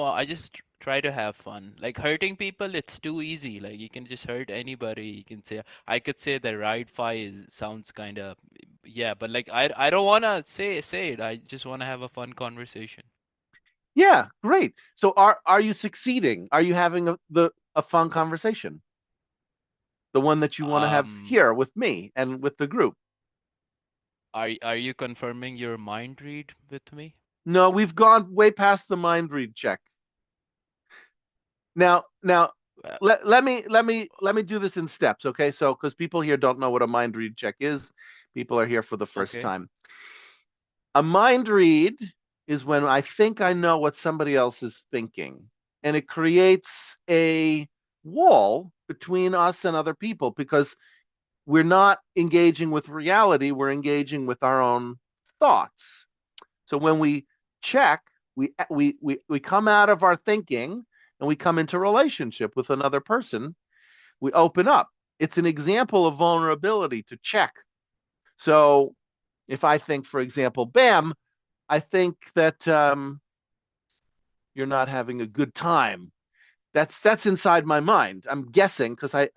try to have fun. Like hurting people, it's too easy. Like you can just hurt anybody. You can say, I could say that ride fi is sounds kind of, yeah, but like I don't wanna say it. I just wanna have a fun conversation. Yeah, great. So are you succeeding? Are you having a fun conversation? The one that you want to have Um, here with me and with the group? are you confirming your mind read with me? No, we've gone way past the mind read check. Now Uh, let me do this in steps, okay? So because people here don't know what a mind read check is, people are here for the first okay. time. A mind read is when I think I know what somebody else is thinking, and it creates a wall between us and other people because we're not engaging with reality, we're engaging with our own thoughts. So when we check, we come out of our thinking and we come into relationship with another person. We open up. It's an example of vulnerability to check. So if I think, for example, Bam, I think that you're not having a good time. That's inside my mind. I'm guessing because I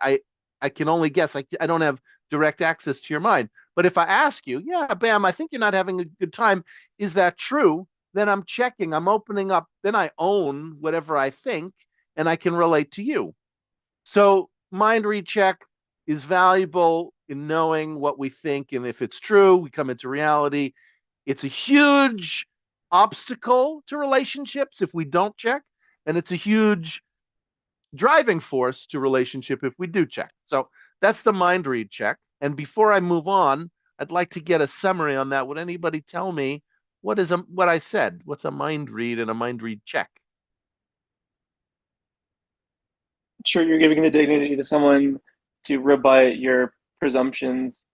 can only guess. I don't have direct access to your mind. But if I ask you, yeah, Bam, I think you're not having a good time. Is that true? Then I'm checking. I'm opening up. Then I own whatever I think, and I can relate to you. So mind recheck is valuable in knowing what we think, and if it's true, we come into reality. It's a huge obstacle to relationships if we don't check, and it's a huge driving force to relationship if we do check. So that's the mind read check. And before I move on, I'd like to get a summary on that. Would anybody tell me what I said? What's a mind read and a mind read check? Sure, you're giving the dignity to someone to rebut your presumptions.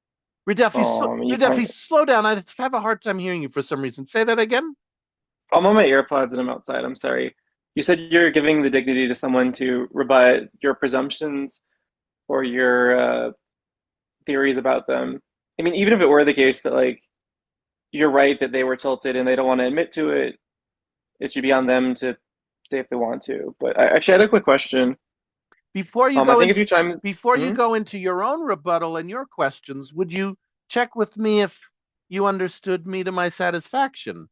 You kind Ridefi, slow down. I have a hard time hearing you for some reason. Say that again. I'm on my AirPods and I'm outside. I'm sorry. You said you're giving the dignity to someone to rebut your presumptions or your theories about them. I mean, even if it were the case that like you're right that they were tilted and they don't want to admit to it, it should be on them to say if they want to. But I actually had a quick question. Before you I go think a into few times. before you Hmm? go into your own rebuttal and your questions, would you check with me if you understood me to my satisfaction?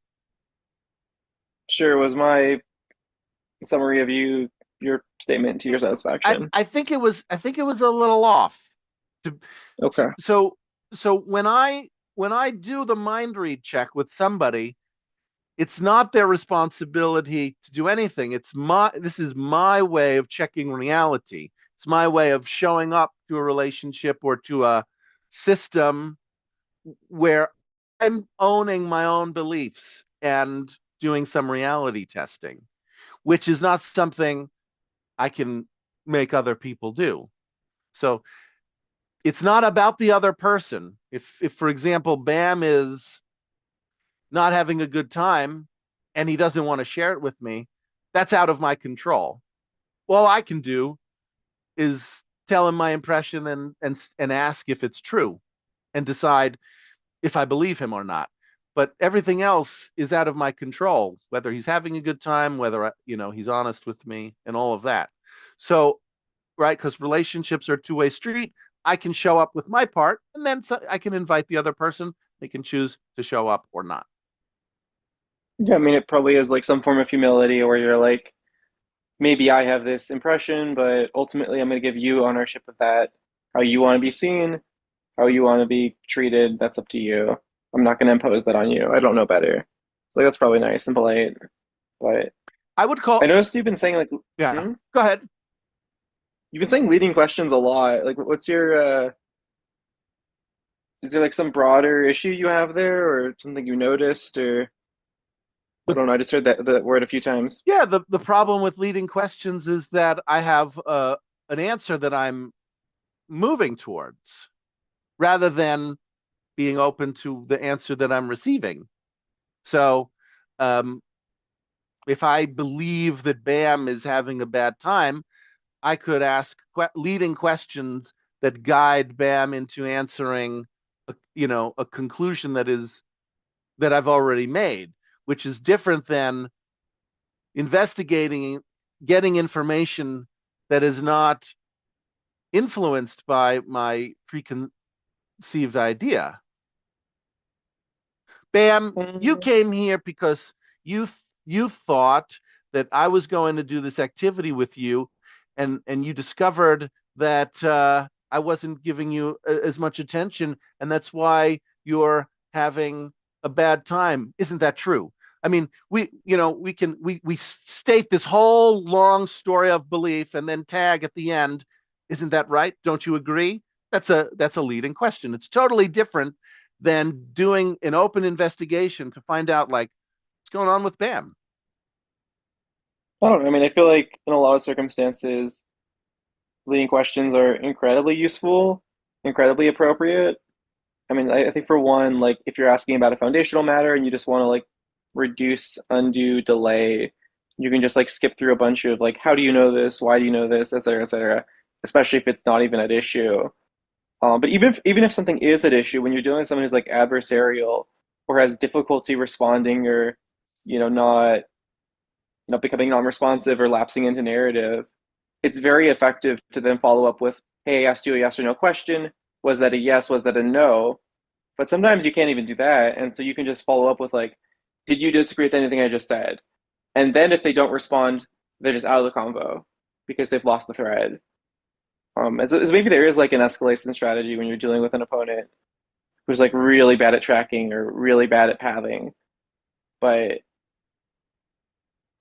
Sure, was my summary of your statement to your I, satisfaction. I think it was a little off. To, Okay. so so when I do the mind read check with somebody, it's not their responsibility to do anything. This is my way of checking reality. It's my way of showing up to a relationship or to a system where I'm owning my own beliefs and doing some reality testing, which is not something I can make other people do. So it's not about the other person. If for example, Bam is not having a good time and he doesn't want to share it with me, that's out of my control. All I can do is tell him my impression and ask if it's true and decide if I believe him or not. But everything else is out of my control, whether he's having a good time, whether he's honest with me and all of that. So, right, because relationships are a two-way street, I can show up with my part and then I can invite the other person. They can choose to show up or not. Yeah, I mean, it probably is like some form of humility where you're like, maybe I have this impression, but ultimately I'm going to give you ownership of that. How you want to be seen, how you want to be treated, that's up to you. I'm not going to impose that on you. I don't know better. So like, that's probably nice and polite. But I would I call, noticed you've been saying like, yeah, hmm? go ahead. You've been saying leading questions a lot. Like, what's your, is there like some broader issue you have there or something you noticed or I don't know. I just heard that word a few times. Yeah, the problem with leading questions is that I have an answer that I'm moving towards rather than being open to the answer that I'm receiving. So, um, if I believe that Bam is having a bad time, I could ask leading questions that guide Bam into answering, a conclusion that I've already made, which is different than investigating getting information that is not influenced by my preconceived idea. Bam, you came here because you thought that I was going to do this activity with you, and you discovered that I wasn't giving you as much attention, and that's why you're having a bad time. Isn't that true? I mean, we state this whole long story of belief and then tag at the end. Isn't that right? Don't you agree? That's a leading question. It's totally different than doing an open investigation to find out like what's going on with Bam. I don't know. I mean, I feel like in a lot of circumstances, leading questions are incredibly useful, incredibly appropriate. I mean, I think for one, like if you're asking about a foundational matter and you just want to like reduce undue delay, you can just like skip through a bunch of like, how do you know this? Why do you know this? Et cetera, et cetera. Especially if it's not even at issue. But even if something is at issue, when you're dealing with someone who's like adversarial or has difficulty responding or not becoming non-responsive or lapsing into narrative, it's very effective to then follow up with, hey, I asked you a yes or no question. Was that a yes? Was that a no? But sometimes you can't even do that. And so you can just follow up with like, did you disagree with anything I just said? And then if they don't respond, they're just out of the convo because they've lost the thread. As maybe there is like an escalation strategy when you're dealing with an opponent who's like really bad at tracking or really bad at pathing. But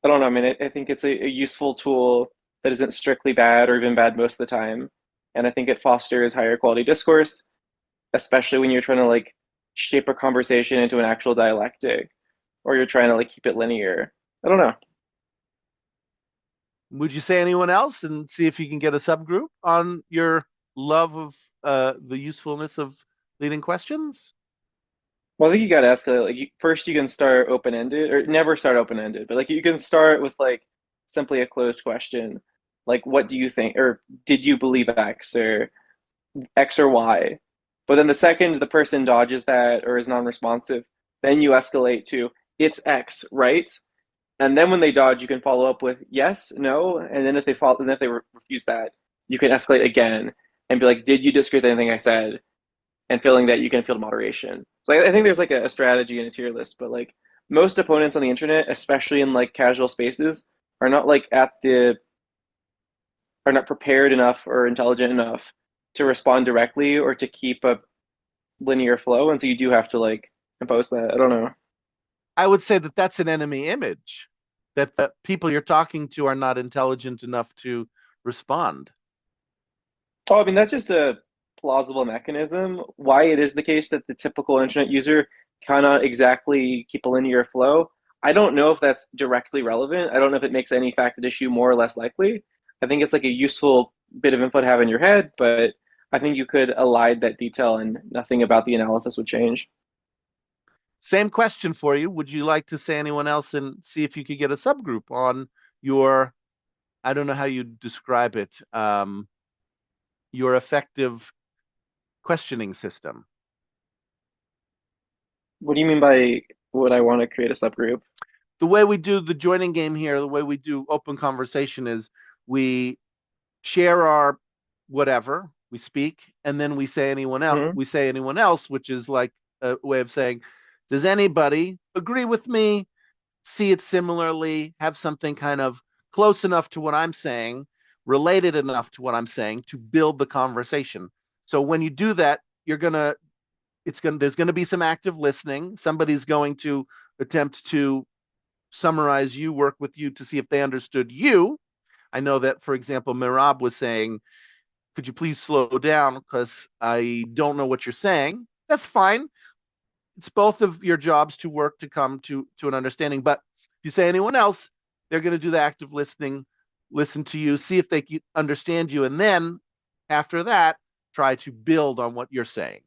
I don't know. I mean, I think it's a useful tool that isn't strictly bad or even bad most of the time. And I think it fosters higher quality discourse, especially when you're trying to like shape a conversation into an actual dialectic or you're trying to like keep it linear. I don't know. Would you say anyone else and see if you can get a subgroup on your love of the usefulness of leading questions? Well, I think you got to escalate. Like first, you can start open ended, or never start open ended, but like you can start with like simply a closed question, like what do you think, or did you believe X, or X or Y? But then the second the person dodges that or is non-responsive, then you escalate to it's X, right? And then when they dodge, you can follow up with yes, no, and then if they refuse that, you can escalate again and be like, did you disagree with anything I said? And feeling that you can appeal to moderation. So I think there's like a strategy and a tier list, but like most opponents on the internet, especially in like casual spaces, are not like are not prepared enough or intelligent enough to respond directly or to keep a linear flow, and so you do have to like impose that. I don't know. I would say that that's an enemy image, that the people you're talking to are not intelligent enough to respond. Oh, I mean, that's just a plausible mechanism. Why it is the case that the typical internet user cannot exactly keep a linear flow, I don't know if that's directly relevant. I don't know if it makes any fact at issue more or less likely. I think it's like a useful bit of info to have in your head, but I think you could elide that detail and nothing about the analysis would change. Same question for you. Would you like to say anyone else and see if you could get a subgroup on your, I don't know how you describe it, your effective questioning system? What do you mean by would I want to create a subgroup? The way we do the joining game here, the way we do open conversation is we share our whatever, we speak, and then we say anyone else, Mhm. we say anyone else, which is like a way of saying, does anybody agree with me, see it similarly, have something kind of close enough to what I'm saying, related enough to what I'm saying to build the conversation. So when you do that, there's gonna be some active listening. Somebody's going to attempt to summarize you, work with you to see if they understood you. I know that, for example, Mirab was saying, could you please slow down because I don't know what you're saying? That's fine. It's both of your jobs to work to come to an understanding. But if you say anyone else, they're going to do the active listening, listen to you, see if they can understand you, and then after that, try to build on what you're saying.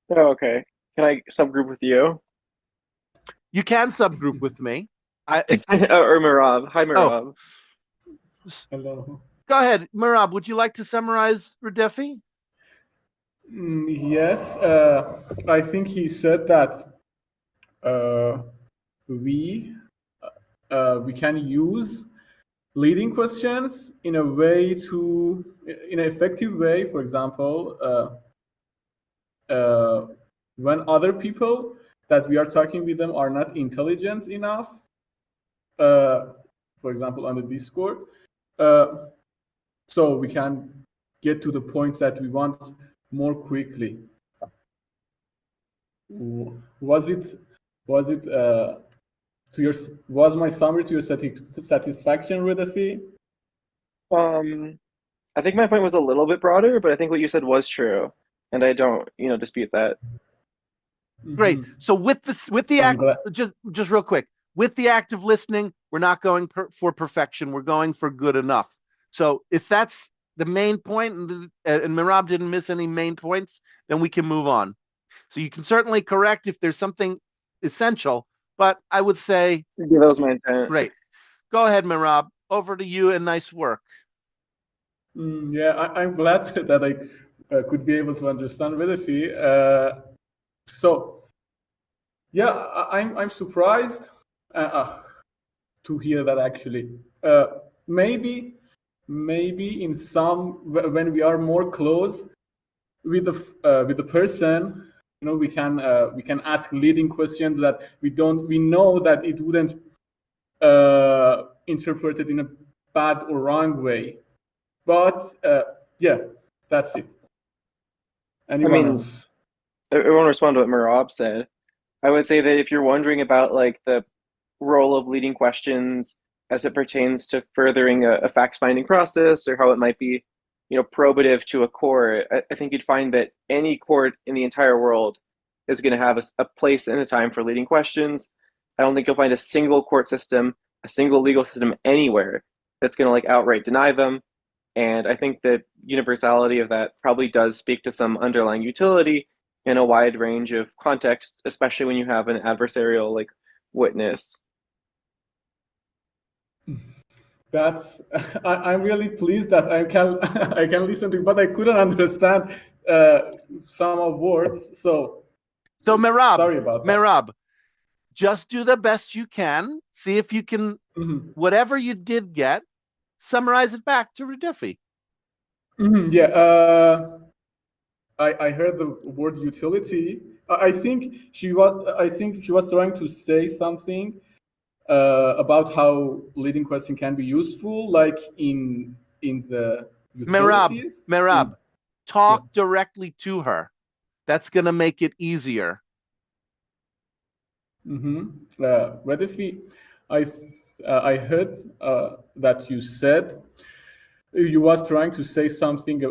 Oh, okay. Can I subgroup with you? You can subgroup with me. Or Mirab. Hi, Mirab. Hello. Go ahead, Mirab. Would you like to summarize Radefi? Yes, I think he said that we can use leading questions in a way in an effective way. For example, when other people that we are talking with them are not intelligent enough, for example, on the Discord, so we can get to the point that we want more quickly. Was it was my summary to your satisfaction, Ridafi? I think my point was a little bit broader, but I think what you said was true, and I don't, dispute that. Great. So with the I'm glad. just real quick, with the active listening, we're not going for perfection. We're going for good enough. So if that's the main point, and Mirab didn't miss any main points, then we can move on. So you can certainly correct if there's something essential, but I would say Yeah, that was my intent. great. Go ahead, Mirab. Over to you, and nice work. Yeah, I'm glad that I could be able to understand Ridafi. So yeah, I'm surprised to hear that actually. Maybe in some, when we are more close with the person, we can ask leading questions that we know that it wouldn't interpret it in a bad or wrong way. But yeah, that's it. Anyone else? I want to respond to what Marab said. I would say that if you're wondering about like the role of leading questions as it pertains to furthering a fact-finding process, or how it might be, probative to a court, I think you'd find that any court in the entire world is going to have a place and a time for leading questions. I don't think you'll find a single court system, a single legal system anywhere that's going to like outright deny them. And I think the universality of that probably does speak to some underlying utility in a wide range of contexts, especially when you have an adversarial like witness. That's I'm really pleased that I can I can listen to, but I couldn't understand some of words. So Mirab, sorry about that. Mirab, just do the best you can. See if you can, whatever you did get, summarize it back to Ridafi. Yeah, I heard the word utility. I think she was trying to say something about how leading question can be useful, like in the utilities. Mirab, talk directly to her. That's gonna make it easier. Ridafi, I heard that you said you was trying to say something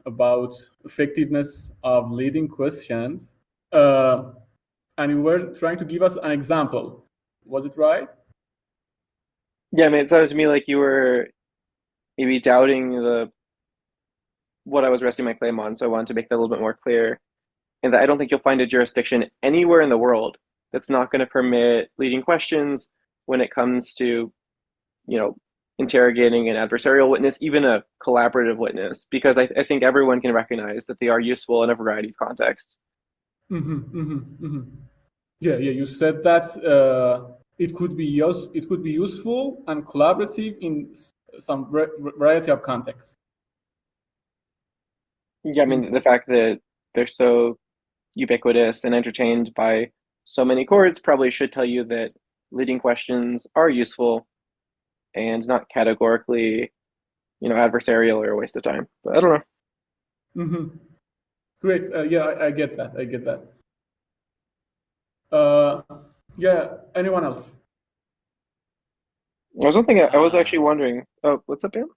about effectiveness of leading questions, and you were trying to give us an example. Was it right? Yeah, I mean, it sounded to me like you were maybe doubting what I was resting my claim on, so I wanted to make that a little bit more clear. And that I don't think you'll find a jurisdiction anywhere in the world that's not going to permit leading questions when it comes to, interrogating an adversarial witness, even a collaborative witness, because I think everyone can recognize that they are useful in a variety of contexts. Yeah, you said that it could be useful and collaborative in some variety of contexts. Yeah, I mean, the fact that they're so ubiquitous and entertained by so many courts probably should tell you that leading questions are useful and not categorically, adversarial or a waste of time. But I don't know. Great. Yeah, I get that. Yeah. Anyone else? There's one thing I was actually wondering. Oh, what's up, Bam?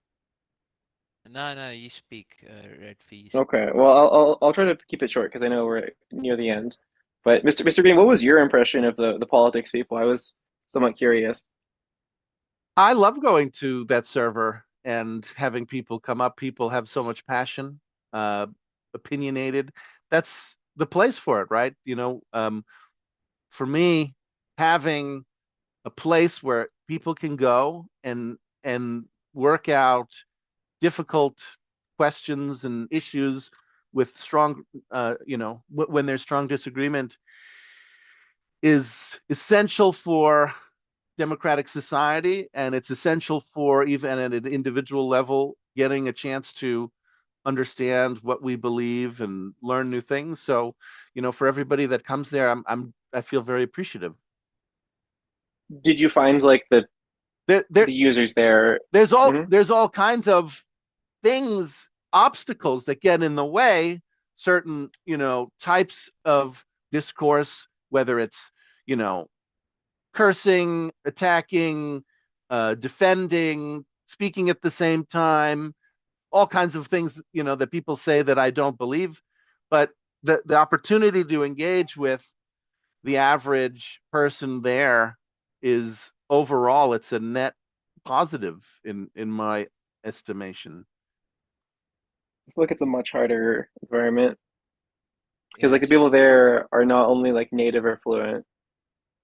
No, you speak, Red Feast. Okay. Well, I'll try to keep it short because I know we're near the end. But Mr. Green, what was your impression of the politics people? I was somewhat curious. I love going to that server and having people come up. People have so much passion, opinionated. That's the place for it, right? For me, having a place where people can go and work out difficult questions and issues with strong, when there's strong disagreement, is essential for democratic society, and it's essential for even at an individual level getting a chance to understand what we believe and learn new things. So, for everybody that comes there, I feel very appreciative. Did you find like the There, users there? there's all Mhm. there's all kinds of things, obstacles that get in the way, certain, types of discourse, whether it's, cursing, attacking, defending, speaking at the same time, all kinds of things, that people say that I don't believe. But the opportunity to engage with the average person there is overall, it's a net positive in my estimation. I feel like it's a much harder environment because like the Yes. people there are not only like native or fluent,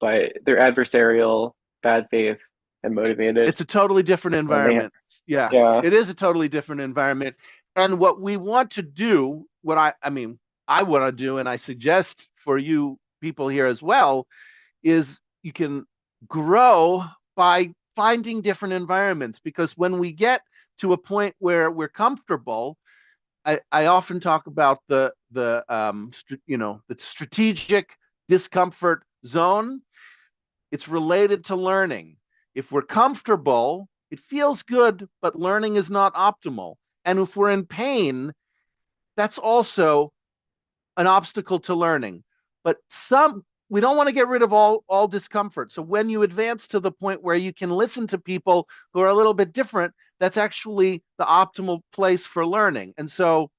but they're adversarial, bad faith, and motivated. It's a totally different And environment. Yeah, yeah, it is a totally different environment. And what we want to do, what I want to do, and I suggest for you people here as well, is you can grow by finding different environments. Because when we get to a point where we're comfortable, I often talk about the strategic discomfort zone. It's related to learning. If we're comfortable, it feels good, but learning is not optimal. And if we're in pain, that's also an obstacle to learning. But we don't want to get rid of all discomfort. So when you advance to the point where you can listen to people who are a little bit different, that's actually the optimal place for learning. And so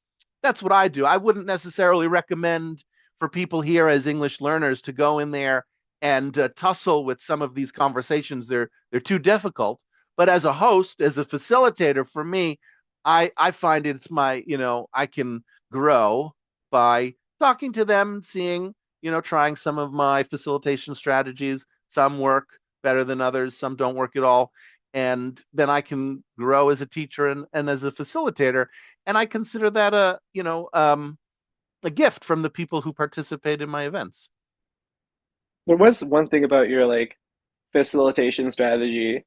that's what I do. I wouldn't necessarily recommend for people here as English learners to go in there and tussle with some of these conversations. They're too difficult. But as a host, as a facilitator, for me, I find it's I can grow by talking to them, seeing, trying some of my facilitation strategies. Some work better than others, some don't work at all. And then I can grow as a teacher and as a facilitator. And I consider that a gift from the people who participate in my events. there was one thing about your like facilitation strategy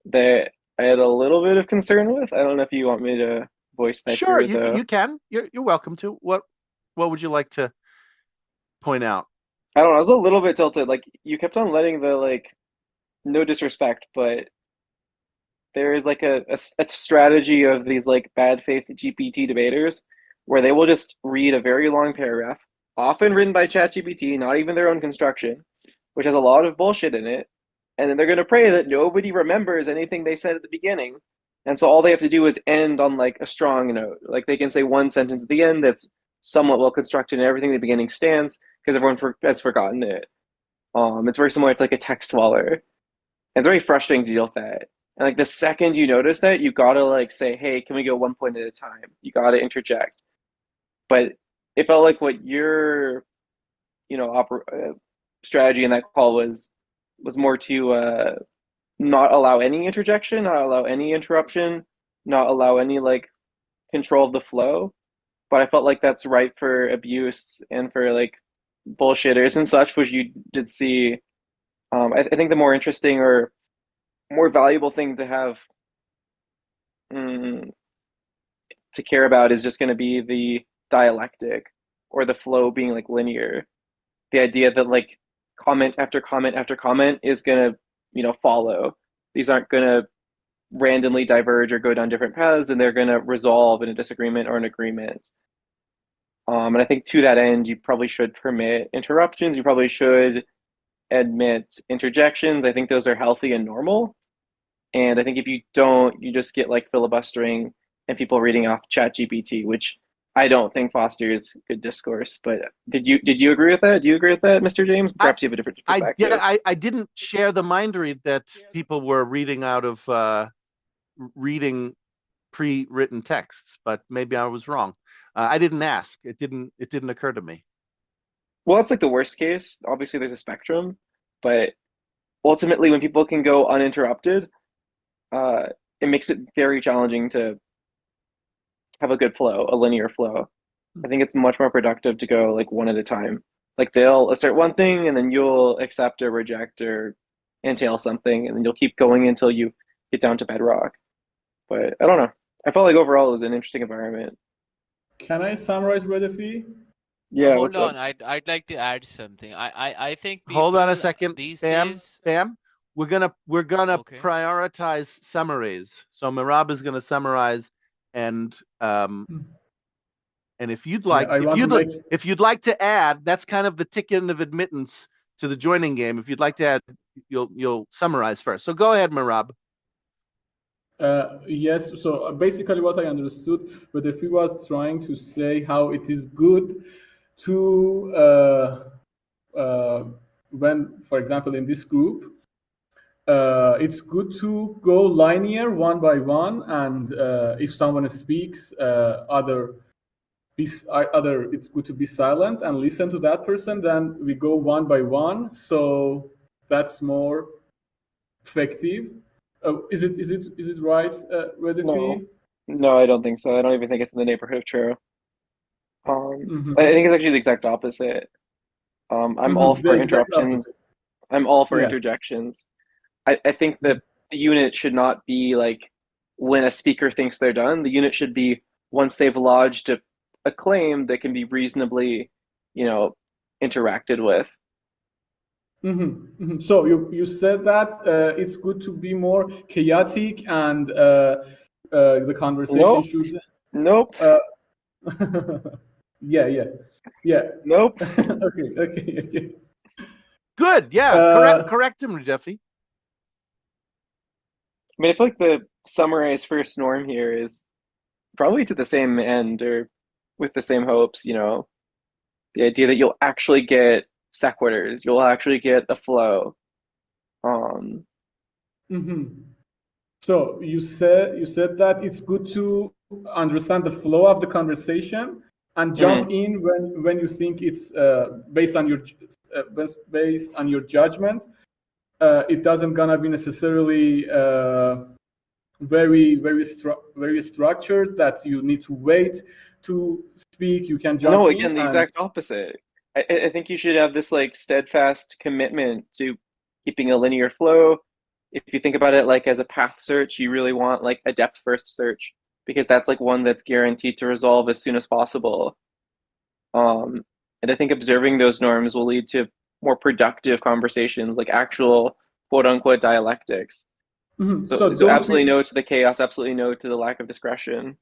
that I had a little bit of concern with. I don't know if you want me to voice that Sure, here, you though. you can. You're welcome to. What would you like to point out? I don't know. I was a little bit tilted. Like you kept on letting the like, no disrespect, but there is like a strategy of these like bad faith GPT debaters where they will just read a very long paragraph, often written by ChatGPT, not even their own construction, which has a lot of bullshit in it. And then they're going to pray that nobody remembers anything they said at the beginning. And so all they have to do is end on like a strong note. Like they can say one sentence at the end that's somewhat well constructed and everything at the beginning stands because everyone has forgotten it. It's very similar. It's like a text waller. And it's very frustrating to deal with that. And like the second you notice that, you gotta like say, "Hey, can we go one point at a time?" You gotta interject. But it felt like what your, strategy in that call was more to not allow any interjection, not allow any interruption, not allow any like control of the flow. But I felt like that's ripe for abuse and for like bullshitters and such, which you did see. I think the more interesting or more valuable thing to have mm, to care about is just going to be the dialectic or the flow being like linear. The idea that like comment after comment after comment is going to, follow. These aren't going to randomly diverge or go down different paths, and they're going to resolve in a disagreement or an agreement. And I think to that end, you probably should permit interruptions. You probably should admit interjections. I think those are healthy and normal. And I think if you don't, you just get like filibustering and people reading off ChatGPT, which I don't think fosters good discourse. But did you agree with that? Do you agree with that, Mr. James? I Perhaps you have a different perspective. I didn't share the mind read that people were reading out of reading pre-written texts, but maybe I was wrong. I didn't ask. It didn't occur to me. Well, that's like the worst case. Obviously, there's a spectrum, but ultimately, when people can go uninterrupted, uh, it makes it very challenging to have a good flow, a linear flow. I think it's much more productive to go like one at a time. Like they'll assert one thing and then you'll accept or reject or entail something, and then you'll keep going until you get down to bedrock. But I don't know. I felt like overall it was an interesting environment. Can I summarize Redefi? Yeah, Hold what's up? on, I'd like to add something. I think Hold on a people second, these Bam. days. Bam. We're gonna Okay. prioritize summaries. So Mirab is gonna summarize, and if you'd like, I want to make. if you'd like to add, that's kind of the ticket of admittance to the joining game. If you'd like to add, you'll summarize first. So go ahead, Mirab. Yes, so basically what I understood, but if he was trying to say how it is good to, when, for example, in this group, it's good to go linear one by one, and if someone speaks, it's good to be silent and listen to that person. Then we go one by one, so that's more effective. Is it right, Redefi? No, I don't think so. I don't even think it's in the neighborhood of true. Mhm. I think it's actually the exact opposite. I'm all The for exact interruptions. opposite. I'm all for Yeah. interjections. I think that the unit should not be like when a speaker thinks they're done. The unit should be once they've lodged a claim that can be reasonably, interacted with. So you said that it's good to be more chaotic, and the conversation Nope. should. Nope. Yeah. Nope. Okay. Good. Yeah. Correct him, Jeffy. I mean, I feel like the summarized first norm here is probably to the same end or with the same hopes, the idea that you'll actually get sequiturs, you'll actually get a flow. So you said that it's good to understand the flow of the conversation and jump in when you think it's based on your judgment. It doesn't gonna be necessarily very structured that you need to wait to speak. You can jump No, in. again, the exact opposite. I think you should have this like steadfast commitment to keeping a linear flow. If you think about it like as a path search, you really want like a depth first search because that's like one that's guaranteed to resolve as soon as possible. And I think observing those norms will lead to more productive conversations, like actual quote unquote dialectics. So absolutely no to the chaos, absolutely no to the lack of discretion.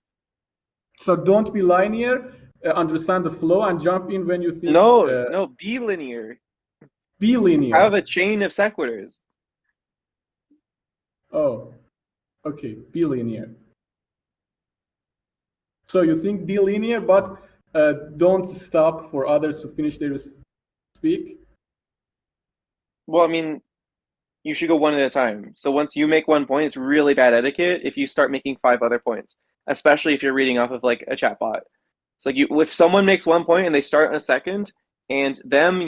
So don't be linear, understand the flow and jump in when you think. No, be linear. Be linear. Have a chain of sequiturs. Oh, okay, be linear. So you think be linear, but don't stop for others to finish their speak? Well, I mean, you should go one at a time. So once you make one point, it's really bad etiquette if you start making 5 other points, especially if you're reading off of like a chatbot. It's like if someone makes 1 point and they start in a second, and them,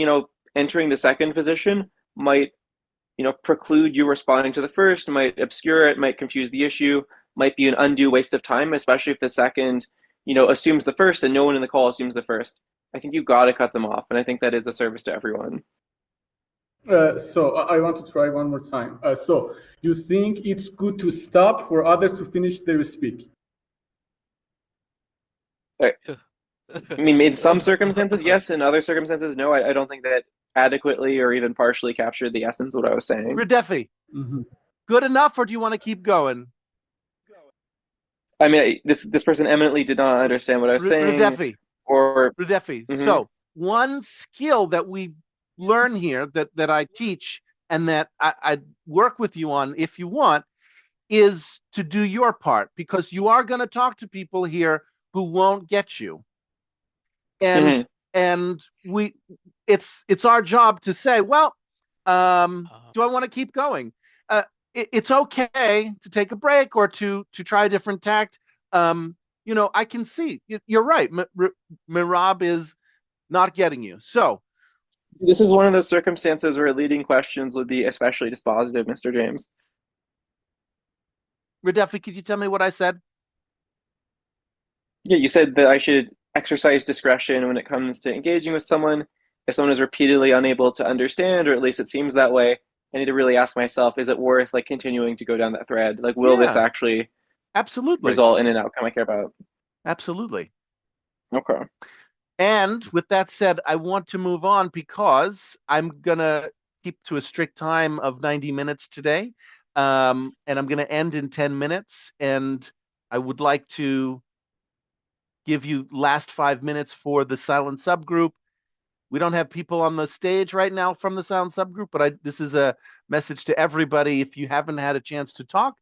entering the second position might, preclude you responding to the first, might obscure it, might confuse the issue, might be an undue waste of time, especially if the second, assumes the first and no one in the call assumes the first. I think you've got to cut them off, and I think that is a service to everyone. So I want to try one more time. So you think it's good to stop for others to finish their speak? I mean, in some circumstances, yes. In other circumstances, no. I don't think that adequately or even partially captured the essence of what I was saying. Radefi, good enough, or do you want to keep going? I mean, this person eminently did not understand what I was saying. Radefi. So one skill that we learn here that I teach and that I work with you on if you want is to do your part, because you are going to talk to people here who won't get you. And it's our job to say, well, do I want to keep going? It's okay to take a break or to try a different tact. I can see you're right. Mirab is not getting you. So this is one of those circumstances where leading questions would be especially dispositive, Mr. James. Radefi, could you tell me what I said? Yeah, you said that I should exercise discretion when it comes to engaging with someone. If someone is repeatedly unable to understand, or at least it seems that way, I need to really ask myself, is it worth like continuing to go down that thread? Like, will this Yeah. actually Absolutely. result in an outcome I care about? Absolutely. Okay. And with that said, I want to move on because I'm going to keep to a strict time of 90 minutes today. And I'm going to end in 10 minutes. And I would like to give you last 5 minutes for the silent subgroup. We don't have people on the stage right now from the silent subgroup, but this is a message to everybody. If you haven't had a chance to talk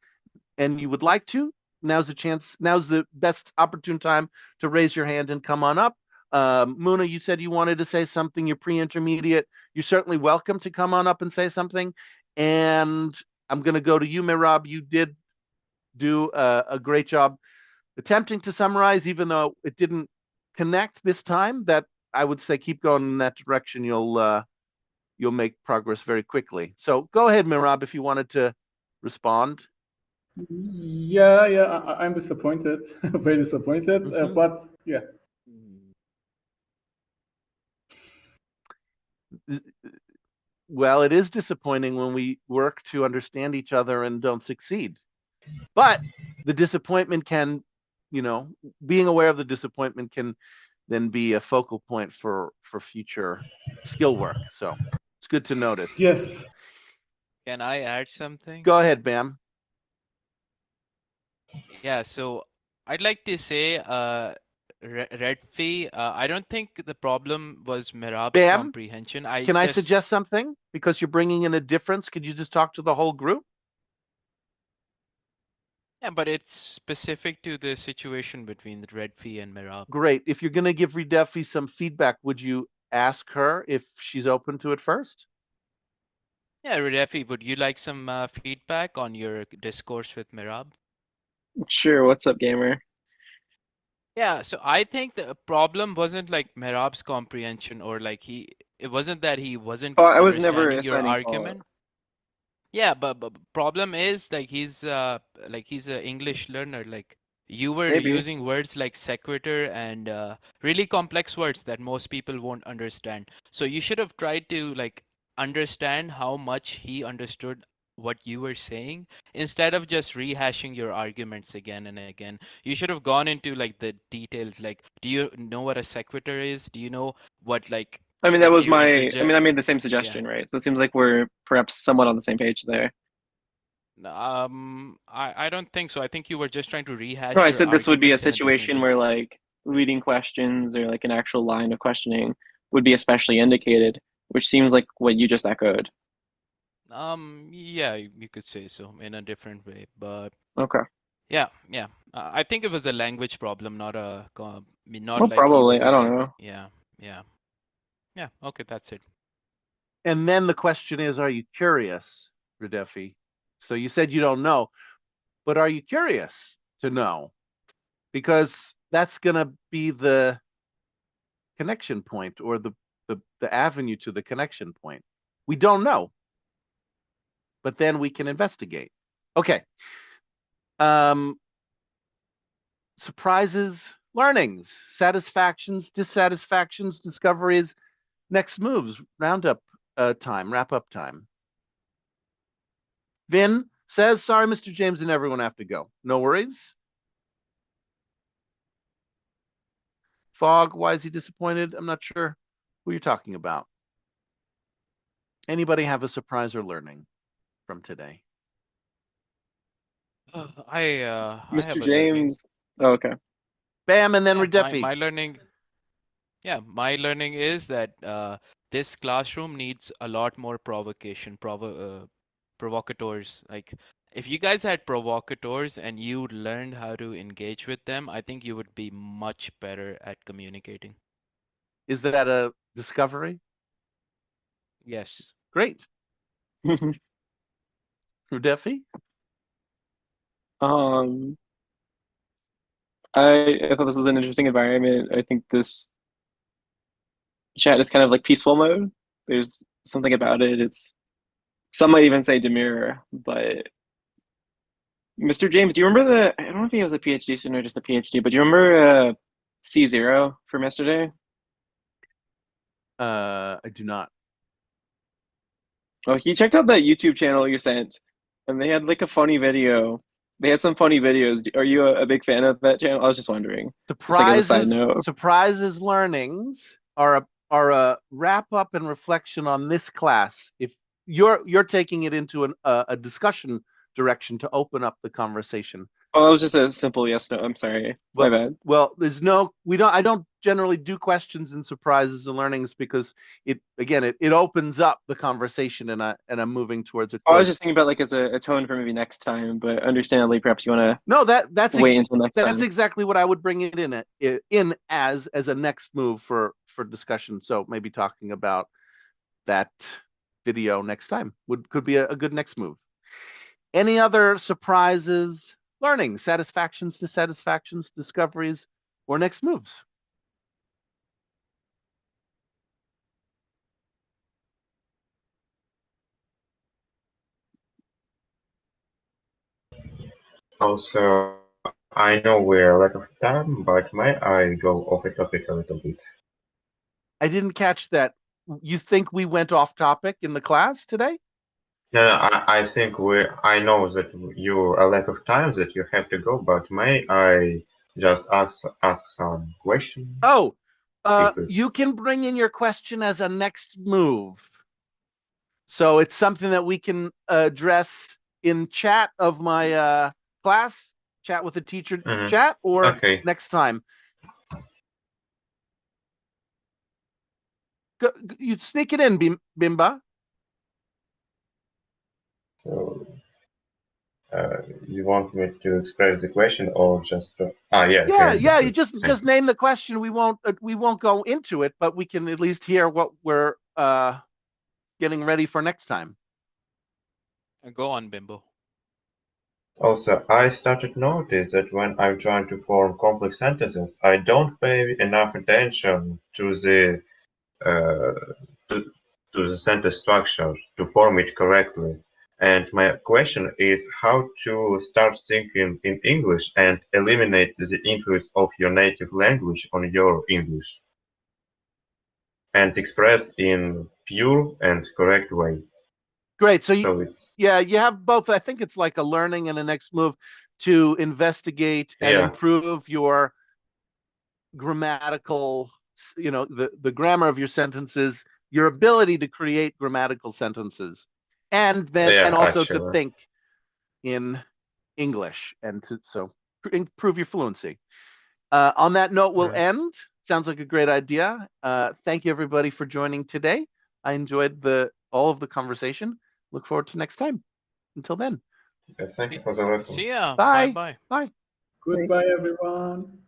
and you would like to, now's the best opportune time to raise your hand and come on up. Muna, you said you wanted to say something. You're pre-intermediate. You're certainly welcome to come on up and say something. And I'm going to go to you, Mirab. You did do a great job attempting to summarize, even though it didn't connect this time. That I would say keep going in that direction. You'll make progress very quickly. So go ahead, Mirab, if you wanted to respond. Yeah, I'm disappointed, very disappointed, but yeah. Well, it is disappointing when we work to understand each other and don't succeed. But the disappointment can, being aware of the disappointment can then be a focal point for future skill work. So it's good to notice. Yes. Can I add something? Go ahead, Bam. Yeah, so I'd like to say, Redfee, I don't think the problem was Mirab's Bam, comprehension. Can I suggest something? Because you're bringing in a difference, could you just talk to the whole group? Yeah, but it's specific to the situation between Redfee and Mirab. Great. If you're going to give Redeffi some feedback, would you ask her if she's open to it first? Yeah, Redeffi, would you like some feedback on your discourse with Mirab? Sure. What's up, gamer? Yeah, so I think the problem wasn't like Mirab's comprehension, or like it wasn't that he wasn't Oh, I was never understanding your assigning fault. argument. Yeah, but problem is like he's an English learner. Like you were Maybe. using words like sequitur and really complex words that most people won't understand. So you should have tried to like understand how much he understood what you were saying instead of just rehashing your arguments again and again. You should have gone into like the details. Like, do you know what a sequitur is? Do you know what like I mean, that if was you my. interject? I mean, I made the same suggestion, right? So it seems like we're perhaps somewhat on the same page there. I don't think so. I think you were just trying to rehash No, I your said this would be a arguments in a different situation way. where like leading questions or like an actual line of questioning would be especially indicated, which seems like what you just echoed. Yeah, you could say so in a different way, but Okay. yeah. I think it was a language problem, not not Well, like he probably. was I don't like, know. yeah. Okay, that's it. And then the question is, are you curious, Redeffi? So you said you don't know, but are you curious to know? Because that's going to be the connection point, or the avenue to the connection point. We don't know, but then we can investigate. Okay. Surprises, learnings, satisfactions, dissatisfactions, discoveries, next moves, roundup time, wrap up time. Vin says, sorry, Mr. James and everyone have to go. No worries. Fog, why is he disappointed? I'm not sure who you're talking about. Anybody have a surprise or learning from today? I have Mr. a learning. James. Oh, okay. Bam, and then Yeah, Redeffi. my learning. Yeah, my learning is that this classroom needs a lot more provocation, provocateurs. Like, if you guys had provocateurs and you learned how to engage with them, I think you would be much better at communicating. Is that a discovery? Yes. Great. Redeffi? I thought this was an interesting environment. I think this chat is kind of like peaceful mode. There's something about it. It's some might even say demure, but Mr. James, do you remember the? I don't know if he was a PhD student or just a PhD, but do you remember C0 from yesterday? I do not. Oh, he checked out that YouTube channel you sent, and they had like a funny video. They had some funny videos. Are you a big fan of that channel? I was just wondering. Just like as a side note. Surprises learnings are a wrap up and reflection on this class. If you're taking it into a discussion direction to open up the conversation. Oh, that was just a simple yes no. I'm sorry. My bad. Well, I don't generally do questions and surprises and learnings because it opens up the conversation and I'm moving towards a close. I was just thinking about like as a tone for maybe next time, but understandably, perhaps you want to that's wait until next time. That's exactly what I would bring it in as a next move for discussion. So maybe talking about that video next time could be a good next move. Any other surprises, learning, satisfactions, dissatisfactions, discoveries, or next moves? Also, I know we're lack of time, but may I go off the topic a little bit? I didn't catch that. You think we went off topic in the class today? No, I think I know that you a lack of time that you have to go, but may I just ask some questions? Oh, you can bring in your question as a next move. So it's something that we can address in chat of my class, chat with the teacher chat, or next time. You sneak it in, Bimba. So, you want me to express the question or just? Yeah. You just name the question. We won't go into it, but we can at least hear what we're getting ready for next time. Go on, Bimbo. Also, I started to notice that when I'm trying to form complex sentences, I don't pay enough attention to the to the sentence structure to form it correctly. And my question is how to start thinking in English and eliminate the influence of your native language on your English and express in pure and correct way. Great. So you have both. I think it's like a learning and a next move to investigate and improve your grammatical, the grammar of your sentences, your ability to create grammatical sentences, and also to think in English and to improve your fluency. On that note, we'll end. Sounds like a great idea. Thank you everybody for joining today. I enjoyed all of the conversation. Look forward to next time. Until then. Thank you for the lesson. See ya. Bye. Bye. Bye. Goodbye, everyone.